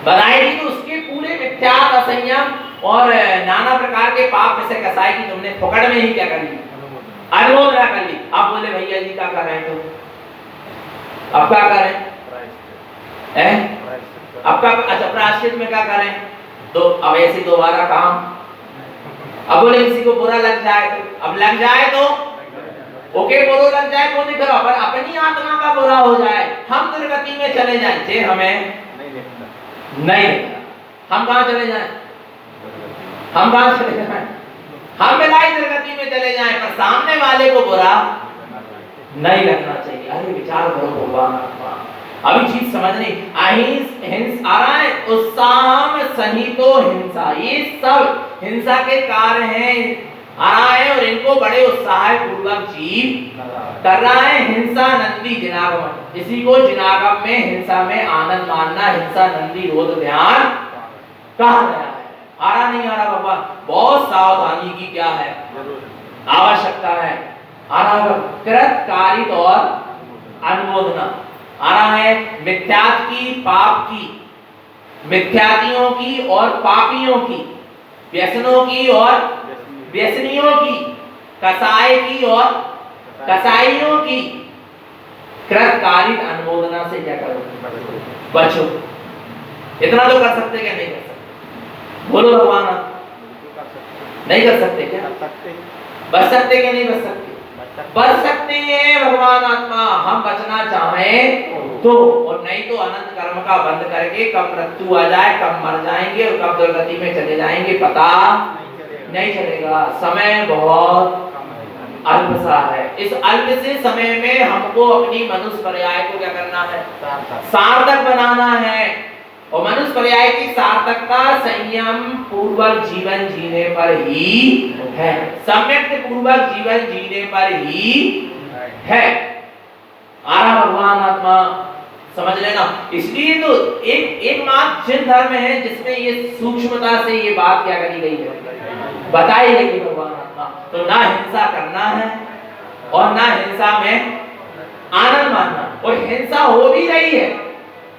बधाई दी। तो उसके पूरे मिथ्यात्व, असंयम और नाना प्रकार के पाप में से कसाई की तुमने फुकड़ में ही क्या कर ली, अनुमोदना कर ली। आप बोले भैया जी क्या कर रहे हैं, तो अब क्या करें हैं, आपका अच्छा प्रायश्चित में क्या करें, तो अब ऐसे दोबारा काम। अब बोले किसी को बुरा लग जाए, तो अब लग जाए तो ओके, बुरा लग जाए तो नहीं करो, पर अपनी आत्मा का बुरा हो जाए, हम दुर्गति में चले जाए, जे हमें नहीं, हम कहाँ चले जाएं, हम कहाँ चले जाएं, हम बिलाई दुर्गति में चले जाएं, पर सामने वाले को बुरा नहीं लगना चाहिए। अरे विचार करो भगवान आत्मा, अभी चीज समझ नहीं अहिंस आ रहा है, उत्साह में सहितो हिंसा, ये सब हिंसा के कार्य हैं आ रहा है, और इनको बड़े उत्साह पूर्वक जीव कर रहा है। हिंसा नंदी जिनागम, इसी को जिनागम में हिंसा में आनंद मानना, हिंसा नंदी रोध ध्यान कहा गया है। आ रहा नहीं आ रहा बाबा, बहुत सावधानी की क्या है आवश्यकता है। आ रहा कृत कारित और अनुमोदना आ रहा है, मिथ्यात की, पाप की, मिथ्यातियों की और पापियों की, व्यसनों की और व्यसनियों की, कसाई की और कसाईयों की कृतकारित अनुमोदना से क्या करो, बचो। इतना तो कर सकते क्या, नहीं कर सकते, बोलो भगवान, नहीं कर सकते क्या, बच सकते क्या, नहीं बच सकते, बच सकते हैं भगवान आत्मा, हम बचना चाहें तो, और नहीं तो अनंत कर्म का बंद करके कब मृत्यु आ जाए, कब मर जाएंगे और कब दुर्गति में चले जाएंगे पता नहीं चलेगा। समय बहुत अल्प सा है, इस अल्प से समय में हमको अपनी मनुष्य पर्याय को क्या करना है, सार्थक बनाना है। और मनुष्य पर्याय की सार्थकता संयम पूर्वक जीवन जीने पर ही है, सम्यक पूर्वक जीवन जीने पर ही है। आरा भगवान आत्मा समझ लेना। इसलिए तो एकमात्र जिन धर्म है जिसमें ये सूक्ष्मता से ये बात क्या करी गई है, बताई गई है भगवान आत्मा। तो ना हिंसा करना है और ना हिंसा में आनंद मानना, और हिंसा हो भी रही है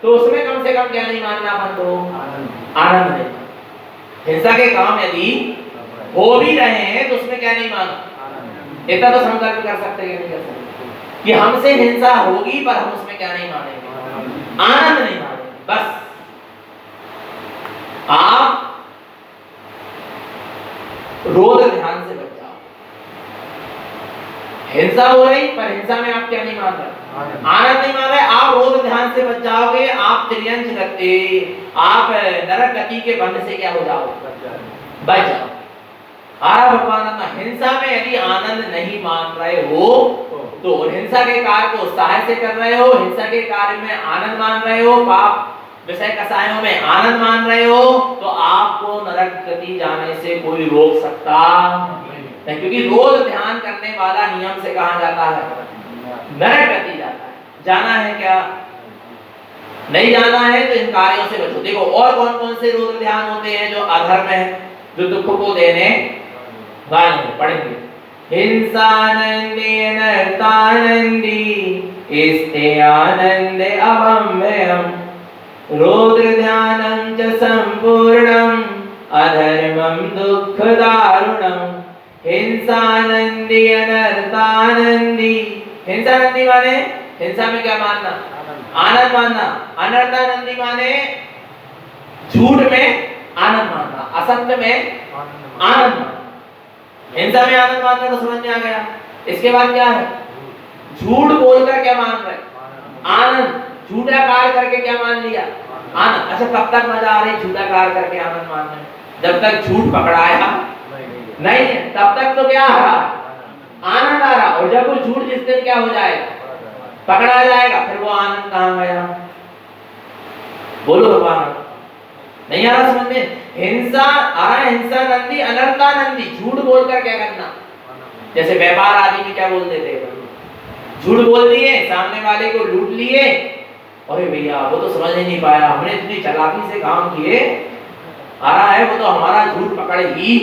तो उसमें कम से कम क्या नहीं मानना, अपन को आनंद नहीं। हिंसा के काम यदि हो भी रहे हैं तो उसमें क्या नहीं मानना, इतना तो संकल्प कर सकते हैं, नहीं कर सकते कि हमसे हिंसा होगी पर हम उसमें क्या नहीं मानेंगे, आनंद नहीं मानेंगे। बस आप रोज ध्यान से बच जाओ। हिंसा हो रही पर हिंसा में आप क्या नहीं मान रहे, आनंद नहीं मान रहे, आप रोज ध्यान से बच जाओगे, आप त्रियंच गति, आप नरक गति के बंध से क्या हो जाओगे, बच जाओ। आरा भगवान हिंसा में यदि आनंद नहीं मान रहे हो तो, हिंसा के कार्य को उत्साह से कर रहे हो, हिंसा के कार्य में आनंद मान रहे हो, पाप विषय कसायों में आनंद मान रहे हो, तो आपको नरक गति जाने से कोई रोक सकता नहीं, क्योंकि रोज ध्यान करने वाला नियम से कहां जाता है, नरक गति जाता है। जाना है क्या, नहीं जाना है तो इन कार्यों से बचो। देखो और कौन कौन से रोज ध्यान होते हैं जो अधर्म है, जो दुख को देने वाले, पढ़ेंगे। हिंसानंदी अनर्थानंदी इस्ते आनंदे अवम्ययम् रोद्र ध्यानं च संपूर्णम् अधर्मं दुःखदारुणम्। हिंसानंदी अनर्थानंदी, हिंसानंदी माने हिंसा में क्या मानना, आनंद मानना। अनर्थानंदी माने झूठ में आनंद मानना, असत्य में आनंद मानना। हिंसा में आनंद मानना तो समझ में आ गया। इसके बाद क्या है? झूठ बोलकर क्या मान रहे? आनंद। झूठा कार्य करके क्या मान लिया? आनंद। अच्छा, कब तक मजा आ रही झूठा कार्य करके आनंद मानने में? जब तक झूठ पकड़ाया नहीं है तब तक तो क्या आ रहा? आनंद आ रहा। और जब वो झूठ जिस दिन क्या हो जाएगा? पकड़ा जाएगा, फिर वो आनंद कहां गया? बोलो भगवान, नहीं आ रहा समझ में? हिंसा आ रहा है, हिंसा नंदी, अनर्था नंदी। झूठ बोलकर क्या करना? जैसे व्यापार आदि में क्या बोल देते हैं? झूठ बोल दिए, सामने वाले को लूट लिए। अरे भैया वो तो समझ ही नहीं पाया, हमने इतनी चालाकी से काम किए, आ रहा है वो तो हमारा झूठ पकड़े ही।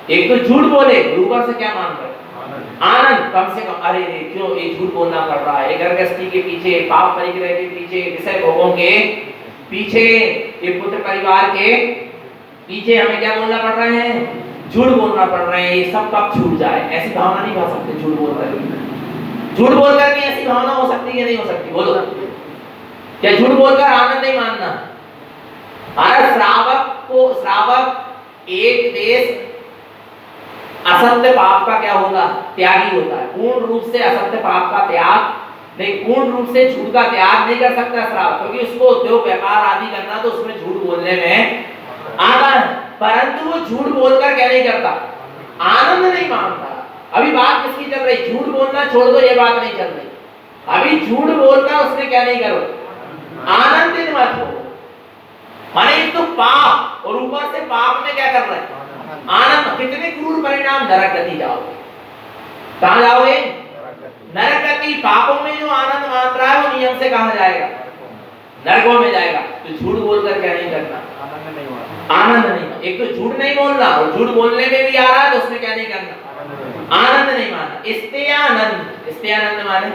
एक तो झूठ बोले, ऊपर से क्या मान रहे? आनंद। कम से कम अरे रे क्यों ये झूठ बोलना पड़ रहा है, गर्भस्थी के पीछे, पाप परिग्रह के पीछे, विषय भोगों के पीछे, ये पुत्र परिवार के पीछे हमें क्या बोलना पड़ रहा है? झूठ बोलना पड़ रहा है। ये सब कब छूट जाए? ऐसी भावना नहीं खा सकते झूठ बोलकर। झूठ बोलकर भी ऐसी भावना हो सकती है नहीं हो सकती? बोलो, क्या झूठ बोलकर आनंद नहीं मानना? अरे श्रावक एक देश असत्य पाप का क्या होगा? त्यागी होता है। पूर्ण रूप से असत्य पाप का त्याग नहीं, पूर्ण रूप से झूठ का त्याग नहीं कर सकता श्रावक, क्योंकि उसको उद्योग व्यापार आदि करना तो उसमें झूठ बोलने में आता है, परंतु वो झूठ बोलकर क्या नहीं करता? आनंद नहीं मानता। अभी बात किसकी चल रही? झूठ बोलना छोड़ दो, ये बात नहीं चल रही। अभी झूठ बोलकर उसमें क्या नहीं करो? आनंदित मत हो। माने एक तो पाप और ऊपर से पाप में क्या कर रहे हैं? आनंद। कितने क्रूर परिणाम, नरक गति जाओगे। कहां जाओगे? नरक गति। पापों में जो आनंद मान रहा है वो नियम से कहां जाएगा? नरकों में जाएगा। तो झूठ बोलकर क्या नहीं करना? आनंद नहीं। एक तो झूठ नहीं बोलना और झूठ बोलने में भी आ रहा है तो उसमें क्या नहीं करना? आनंद नहीं मानना। इस्तेयानंद। इस्तेयानंद माने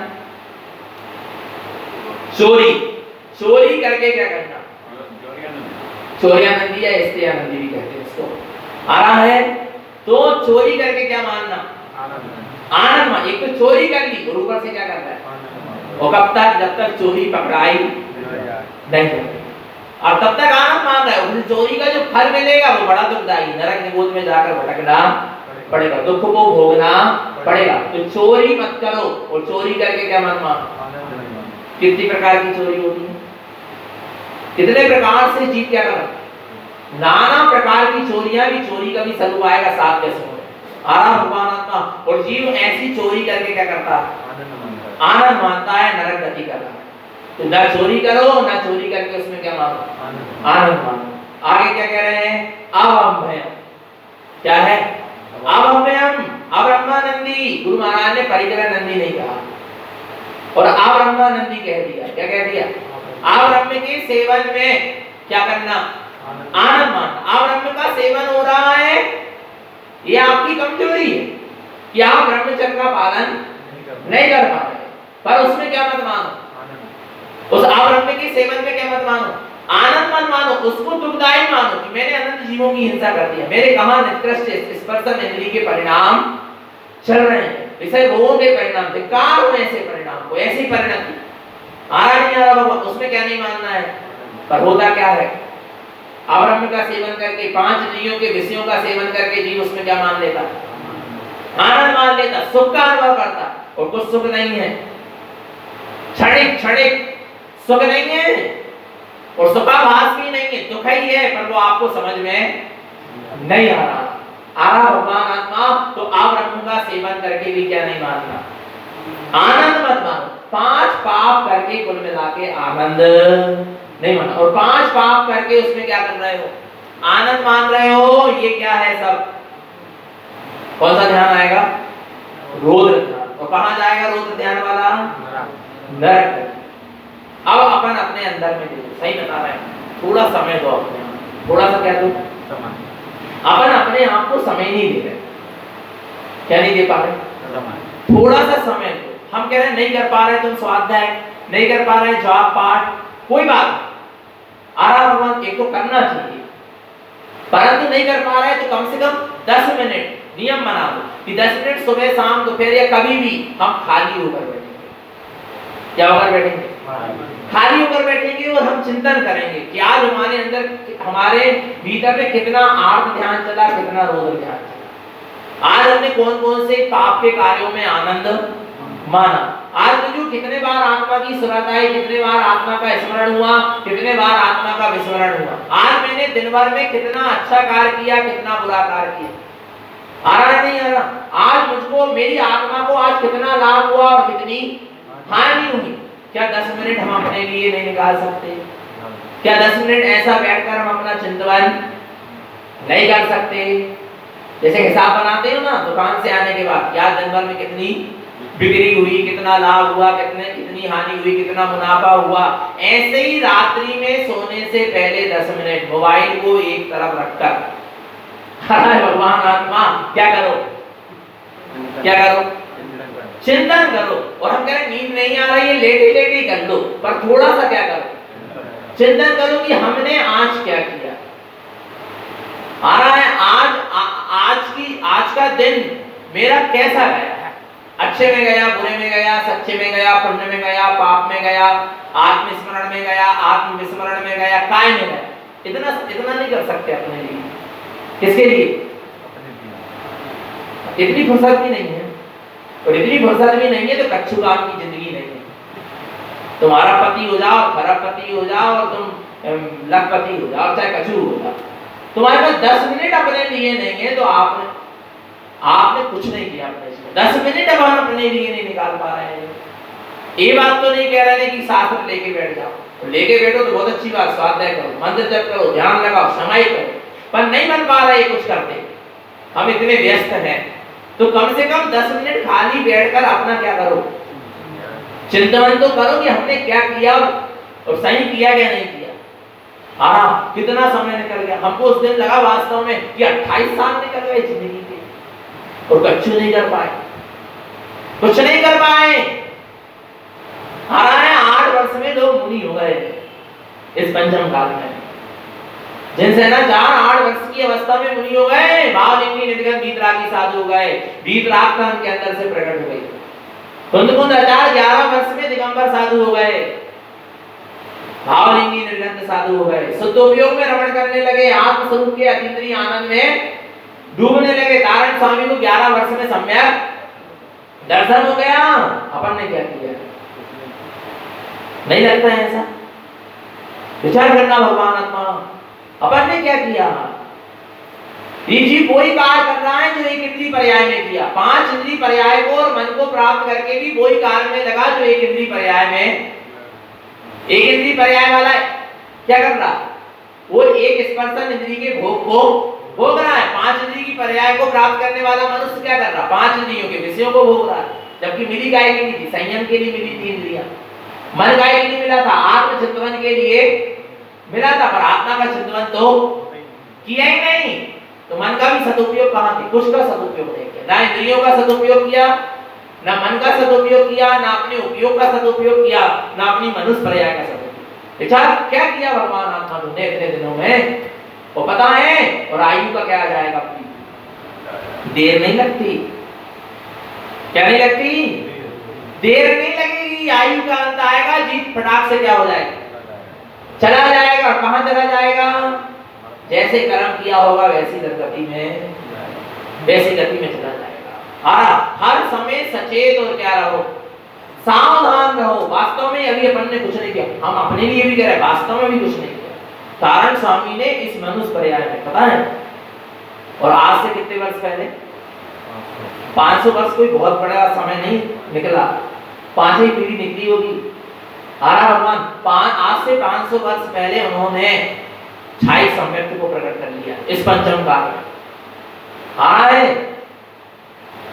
चोरी। चोरी करके क्या करना? चोरियानंदी या इस्तेयानंदी भी कहते हैं इसको। आ रहा है तो चोरी करके क्या मानना? आनंद मान। एक तो चोरी कर ली और ऊपर से क्या करता है? और कब तक? जब तक चोरी पकड़ाई नहीं, और तब तक आनंद मान रहा है। उस चोरी का जो फल मिलेगा वो बड़ा दुखदाई, नरक निगोद में जाकर भटकना पड़ेगा, दुख को भोगना पड़ेगा। तो चोरी मत करो और चोरी करके क्या मत मानो। कितनी प्रकार की चोरी होती है, कितने प्रकार से जीव क्या कर, नाना प्रकार की चोरियां भी, चोरी का भी स्वरूप आएगा सात दसों में। आराम भगवान आत्मा और जीव ऐसी चोरी करके क्या करता है? आनंद मानता है, नरक गति कर रहा है। तो ना चोरी करो, ना चोरी करके उसमें क्या मानो? आनंद मानो। आगे क्या कह रहे हैं? अवम्भयम। क्या है? अवम्भयम। अब्रह्मानंदी। गुरु महाराज ने परिग्रह नंदी नहीं कहा और अब्रह्मानंदी कह दिया। क्या कह दिया? अब्रह्म के सेवन में क्या करना? आनंद मानना। अब्रह्म का सेवन हो रहा है, ये आपकी कमजोरी है कि आप ब्रह्मचर्य का पालन नहीं कर पा रहे, पर उसमें क्या मत मानो? उस अब्रह्म के सेवन में क्या मत मानो? आनंद मत मानो, उसको दुखदाई मानो कि मैंने अनंत जीवों की हिंसा कर दिया, मेरे कहां निकृष्ट स्पर्शन इंद्रिय के परिणाम चल रहे हैं, विषय भोगों के परिणाम, धिक्कार हो ऐसे परिणाम को, ऐसी परिणति आ रहा नहीं आ रहा भगवान, उसमें क्या नहीं मानना है। पर होता क्या है? अब्रह्म का सेवन करके, पांच इंद्रियों के विषयों का सेवन करके जीव उसमें क्या मान लेता? आनंद मान लेता, सुख का अनुभव करता, और कुछ सुख नहीं है, क्षणिक क्षणिक सुख नहीं है और सुखाभास भी नहीं है, दुख ही है, पर वो आपको समझ में नहीं आ रहा। आ रहा भगवान आत्मा, तो अब्रह्म का सेवन करके भी क्या नहीं मानना? आनंद मत मानो। पांच पाप करके कुल मिला के आनंद नहीं माना, और पांच पाप करके उसमें क्या कर रहे हो? आनंद मान रहे हो। ये क्या है सब? कौन सा ध्यान आएगा? रुद्र ध्यान। और कहां जाएगा रुद्र ध्यान वाला? नरक। अब अपन अपने अंदर में देखो, सही बता रहे हैं, थोड़ा समय दो अपने, थोड़ा सा क्या दो? अपन अपने आप को समय नहीं दे रहे। क्या नहीं दे पा रहे? थोड़ा सा समय दो। हम कह रहे हैं नहीं कर पा रहे तुम स्वाध्याय, नहीं कर पा रहे जवाब पाठ, कोई बात आराम भगवान, एक तो करना चाहिए, परंतु नहीं कर पा रहे तो कम से कम 10 मिनट नियम बना दो कि 10 मिनट सुबह शाम दोपहर या कभी भी हम खाली होकर बैठेंगे। क्या होकर बैठेंगे? खाली होकर बैठेंगे और हम चिंतन करेंगे कि आज हमारे अंदर, हमारे भीतर में कितना आर्त ध्यान चला, कितना रोदन ध्यान चला। आज हमने कौन कौन से पाप के कार्यों में आनंद माना। आज मुझे कितने बार आत्मा की सुरत आई, कितने बार आत्मा का स्मरण हुआ, कितने बार आत्मा का विस्मरण हुआ। आज मैंने दिन भर में कितना अच्छा कार्य किया, कितना बुरा कार्य किया, आ रहा नहीं आ रहा। आज मुझको, मेरी आत्मा को आज कितना लाभ हुआ और कितनी हानि हुई। क्या 10 मिनट हम अपने लिए नहीं निकाल सकते? क्या 10 मिनट ऐसा बैठकर हम अपना चिंतन नहीं कर सकते? जैसे हिसाब बनाते हो ना दुकान से आने के बाद, क्या दिन भर में कितनी बिक्री हुई, कितना लाभ हुआ, कितनी हानि हुई, कितना मुनाफा हुआ। ऐसे ही रात्रि में सोने से पहले 10 मिनट मोबाइल को एक तरफ रखकर भगवान आत्मा क्या करो, क्या करो, चिंतन करो। और हम कह रहे नींद नहीं आ रही है, लेटे लेटे कर लो, पर थोड़ा सा क्या करो, चिंतन करो कि हमने आज क्या किया। आ रहा है आज का दिन मेरा कैसा गया है, अच्छे में गया, बुरे में गया, सच्चे में गया, पुण्य में गया, पाप में गया, आत्मस्मरण में गया, आत्म विस्मरण में गया, काय में गया। इतना नहीं कर सकते अपने लिए। किसके लिए? इतनी फुर्सत भी नहीं है, और इतनी फुर्सत भी नहीं है तो कच्छु काम की जिंदगी नहीं है। तुम्हारा पति हो जाओ, खरबपति हो जाओ, और तुम लखपति हो जाओ, चाहे कछु हो जाओ, तुम्हारे पास 10 मिनट अपने लिए नहीं है तो आपने कुछ नहीं किया अपने लिए। 10 मिनट अब हम अपने लिए नहीं निकाल पा रहे हैं। ये बात तो नहीं कह रहे हैं कि शास्त्र लेके बैठ जाओ, लेके बैठो तो बहुत अच्छी बात, स्वाध्याय करो, मंत्र जप करो, ध्यान लगाओ, समय करो, पर नहीं बन पा रहे कुछ करते, हम इतने व्यस्त हैं। तो कम से कम 10 मिनट खाली बैठकर अपना क्या करो, चिंतन तो करो कि हमने क्या किया और सही किया क्या नहीं किया। हाँ, कितना समय निकल गया। हमको उस दिन लगा वास्तव में कि 28 साल निकल गए जिंदगी के, और कच्छु नहीं कर पाए, कुछ नहीं कर पाए। आ रहा है 8 वर्ष में लोग मुनि हो गए इस पंचम काल में, जिनसे ना 4-8 वर्ष की अवस्था में मुनि हो गए, भावलिंगी निधिगत वीतरागी साधु हो गए, वीतराग उनके अंदर से प्रकट हो गई। कुंद आचार्य 11 वर्ष में दिगंबर साधु हो गए, भावलिंगी निर्गंध साधु हो गए, शुद्धोपयोग में रमण करने लगे, आत्म स्वरूप के अतीन्द्रिय आनंद में डूबने लगे। नारायण स्वामी को 11 वर्ष में सम्यक दर्शन हो गया। अपन ने क्या किया? नहीं लगता है ऐसा? विचार करना भगवान आत्मा, अपन ने क्या किया? जी वही कार्य कर रहा है जो एक इंद्रिय पर्याय में किया। 5 इंद्रिय पर्याय को और मन को प्राप्त करके भी वही कार्य में लगा जो एक इंद्रिय पर्याय में, एक इंद्रिय पर्याय वाला क्या कर रहा? वो एक स्पर्शन इंद्रिय के भोग को भोग रहा है। 5 इंद्रिय की पर्याय को प्राप्त करने वाला मनुष्य क्या कर रहा? 5 इंद्रियों के विषयों को भोग रहा है। जबकि मिली गाय की नहीं थी, संयम के लिए मिली थी इंद्रियां, मन गाय के लिए मिला था, आत्म चिंतन के लिए मिला था, पर आत्मा का चिंतन तो किया ही नहीं। तो मन का भी सदुपयोग कहां किया? कुछ का सदुपयोग नहीं किया, ना इंद्रियों का सदुपयोग किया, ना मन का सदुपयोग किया, ना अपने उपयोग का सदुपयोग किया, ना अपनी मनुष्य पर्याय का सदुपयोग। विचार क्या किया भगवान आत्मा ने इतने दिनों में? वो पता है। और आयु का क्या आ जाएगा? अपनी देर नहीं लगती, क्या नहीं लगती? देर नहीं लगेगी, आयु का अंत आएगा, जीत फटाक से क्या हो जाएगा? चला जाएगा। कहां चला जाएगा? जैसे कर्म किया होगा वैसी गति में, वैसी गति में चला जाएगा। हर समय सचेत और क्या रहो, सावधान रहो। वास्तव में अभी अपन ने कुछ नहीं किया, हम अपने लिए भी कह रहे हैं, वास्तव में भी कुछ नहीं किया। कारण स्वामी ने इस मनुष्य पर्याय में, पता है, और आज से कितने वर्ष पहले? 500 वर्ष कोई बहुत बड़ा समय नहीं निकला, 5 ही पीढ़ी निकली होगी। भगवान आज से 500 वर्ष पहले उन्होंने 28 सम्यक्त को प्रकट कर लिया इस पंचम काल में।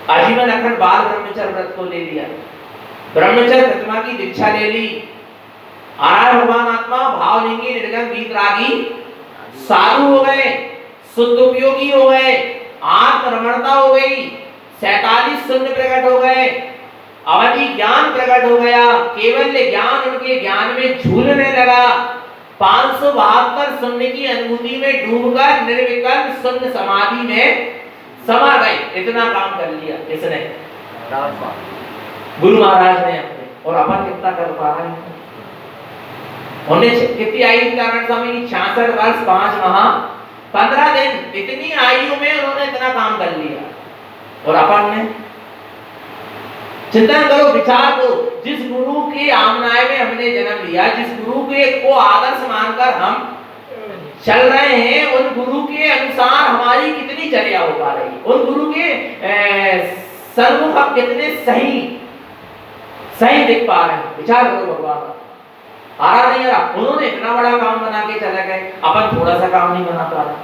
आजीवन अखंड बाल ब्रह्मचर्य व्रत को ले लिया, ब्रह्मचर्य प्रतिमा की दीक्षा ले ली। भगवान आत्मा भावलिंगी निर्गम वीतरागी साधु हो गए, शुद्ध उपयोगी हो गए, आत्मरमणता हो गई, 47 शून्य प्रकट हो गए, अवधि ज्ञान प्रकट हो गया, केवल ज्ञान उनके ज्ञान में झूलने लगा। 572 शून्य की अनुभूति में डूबकर निर्विकल्प शून्य समाधि में समा गए। इतना काम कर लिया इसने, गुरु महाराज ने अपने। और अपन कितना कर पा रहे हैं? उन्हें कितनी आयु नारायण स्वामी की? 66 वर्ष 5 माह 15 दिन। इतनी आयु में उन्होंने इतना काम कर लिया। और अपन ने चिंतन करो, विचार करो, जिस गुरु के आमनाय में हमने जन्म लिया, जिस गुरु के को आदर्श मानकर हम चल रहे हैं, उन गुरु के अनुसार हमारी कितनी चर्या हो पा रही है, उन गुरु के सर्वमुख हम कितने सही दिख पा रहे हैं। विचार करो भगवान, आ रहा नहीं आ रहा? उन्होंने इतना बड़ा काम बना के चले गए, अपन थोड़ा सा काम नहीं बना पा रहे,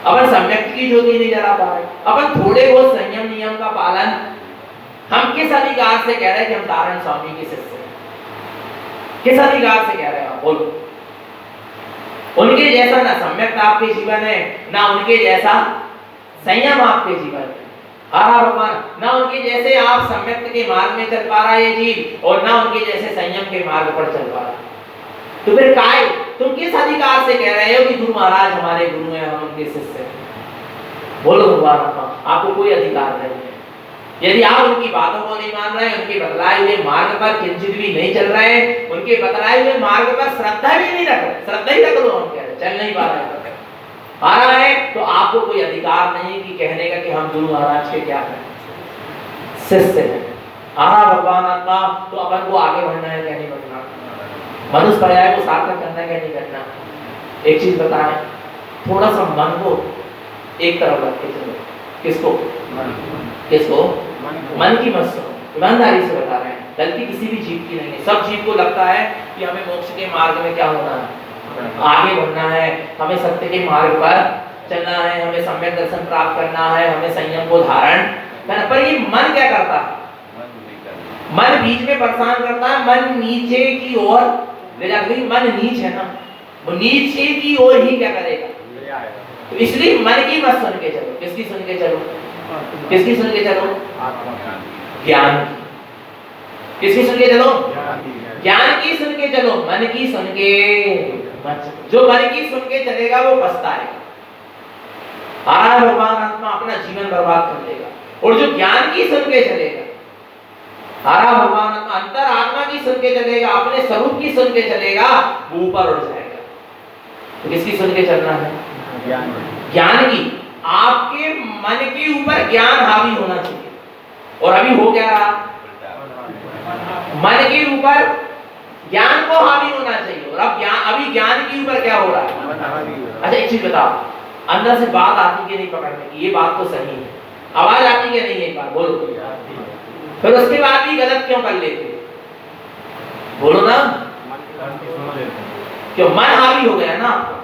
अपन सम्यक की ज्योति नहीं जला पा रहे, अपन थोड़े बहुत संयम नियम का पालन हम किस अधिकार से कह रहे हैं कि हम नारायण स्वामी के शिष्य हैं? किस अधिकार से कह रहे हैं आप? बोलो। उनके जैसा ना सम्यक आपके जीवन है, ना उनके जैसा संयम आपके जीवन में। आहा भगवान, ना उनके जैसे आप सम्यक के मार्ग में चल पा रहा है ये जीव, और ना उनके जैसे संयम के मार्ग पर चल पा रहा है। तो फिर काय तुम किस अधिकार से कह रहे हो कि गुरु महाराज हमारे गुरु हैं, हम उनके शिष्य हैं? बोलो भगवान, आपको कोई अधिकार नहीं है। यदि आप उनकी बातों को नहीं मान रहे, उनके बतलाए हुए मार्ग पर किंचित भी नहीं चल रहे, उनके बतलाए हुए मार्ग पर श्रद्धा भी नहीं रख रहे, श्रद्धा ही रख लो, हम कह रहे चल नहीं पा रहे आ रहा है, तो आपको कोई अधिकार नहीं कि कहने का कि हम गुरु महाराज के क्या हैं, शिष्य हैं। आहा भगवान आत्मा, तो अपन को आगे बढ़ना है क्या नहीं बढ़ना? मनुष्य पर्याय को सार्थक करना है क्या नहीं करना? एक चीज बताएं, थोड़ा सा मन को एक तरफ रख के चलो। किसको? किसको? मन की मत सुनो, ईमानदारी से बता रहे हैं, गलती किसी भी जीव की नहीं है। सब जीव को लगता है कि हमें मोक्ष के मार्ग में क्या होना है, आगे बढ़ना है, हमें सत्य के मार्ग पर चलना है, हमें सम्यक दर्शन प्राप्त करना है, हमें संयम को धारण करना। पर ये मन क्या करता है? मन बीच में परेशान करता है, मन नीचे की ओर ले जाता है। मन नीच है ना, वो नीचे की ओर ही क्या करेगा? तो इसलिए मन की मत सुन के चलो। किसकी सुन के चलो? किसकी सुन के चलो? ज्ञान की। किसकी सुन के चलो? ज्ञान की सुन के चलो, मन की सुन के मत। जो मन की सुन के चलेगा वो पछताएगा, आहा भगवान आत्मा अपना जीवन बर्बाद कर देगा। और जो ज्ञान की सुन के चलेगा, आहा भगवान आत्मा अंतर आत्मा की सुन के चलेगा, अपने स्वरूप की सुन के चलेगा, वो ऊपर उठ जाएगा। तो किसकी सुन के चलना है? ज्ञान की। आपके मन के ऊपर ज्ञान हावी होना चाहिए, और अभी हो क्या रहा? मन के ऊपर ज्ञान को हावी होना चाहिए, और अब अभी ज्ञान के ऊपर क्या हो रहा है? अच्छा एक चीज बताओ, अंदर से बात आती कि नहीं पकड़ने की? ये बात तो सही है, आवाज आती कि नहीं? एक बार बोलो। फिर उसके बाद भी गलत क्यों कर लेते? बोलो ना, क्यों? मन हावी हो गया ना आपका।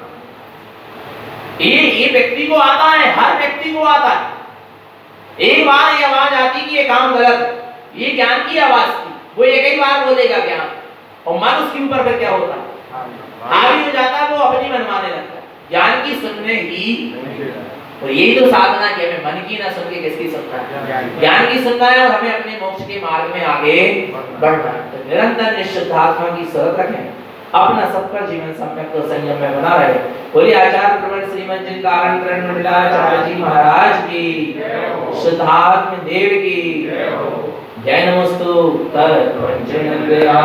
ये व्यक्ति को आता है, हर व्यक्ति को आता है। एक बार ये आवाज आती कि ये काम गलत है, ये ज्ञान की आवाज थी, वो एक ही बार बोलेगा ज्ञान, और मन उसके ऊपर फिर क्या होता है? हावी हो जाता है, वो अपनी मनमाने लगता है। ज्ञान की सुनने ही, और यही तो साधना है कि हमें मन की ना सुन के किसकी सुनना है? ज्ञान की सुनना है, और हमें अपने मोक्ष के मार्ग में आगे बढ़ना है। तो निरंतर निश्चिद्धात्मा की शरत रखें, अपना सबका जीवन सम्यक तो संयम में बना रहे। बोलिए आचार्य प्रवर श्रीमद जिनकारण करण मंडलाचार्य जी महाराज की, शुद्धात्म देव की जय। नमोस्तु तत् पंचनंदया।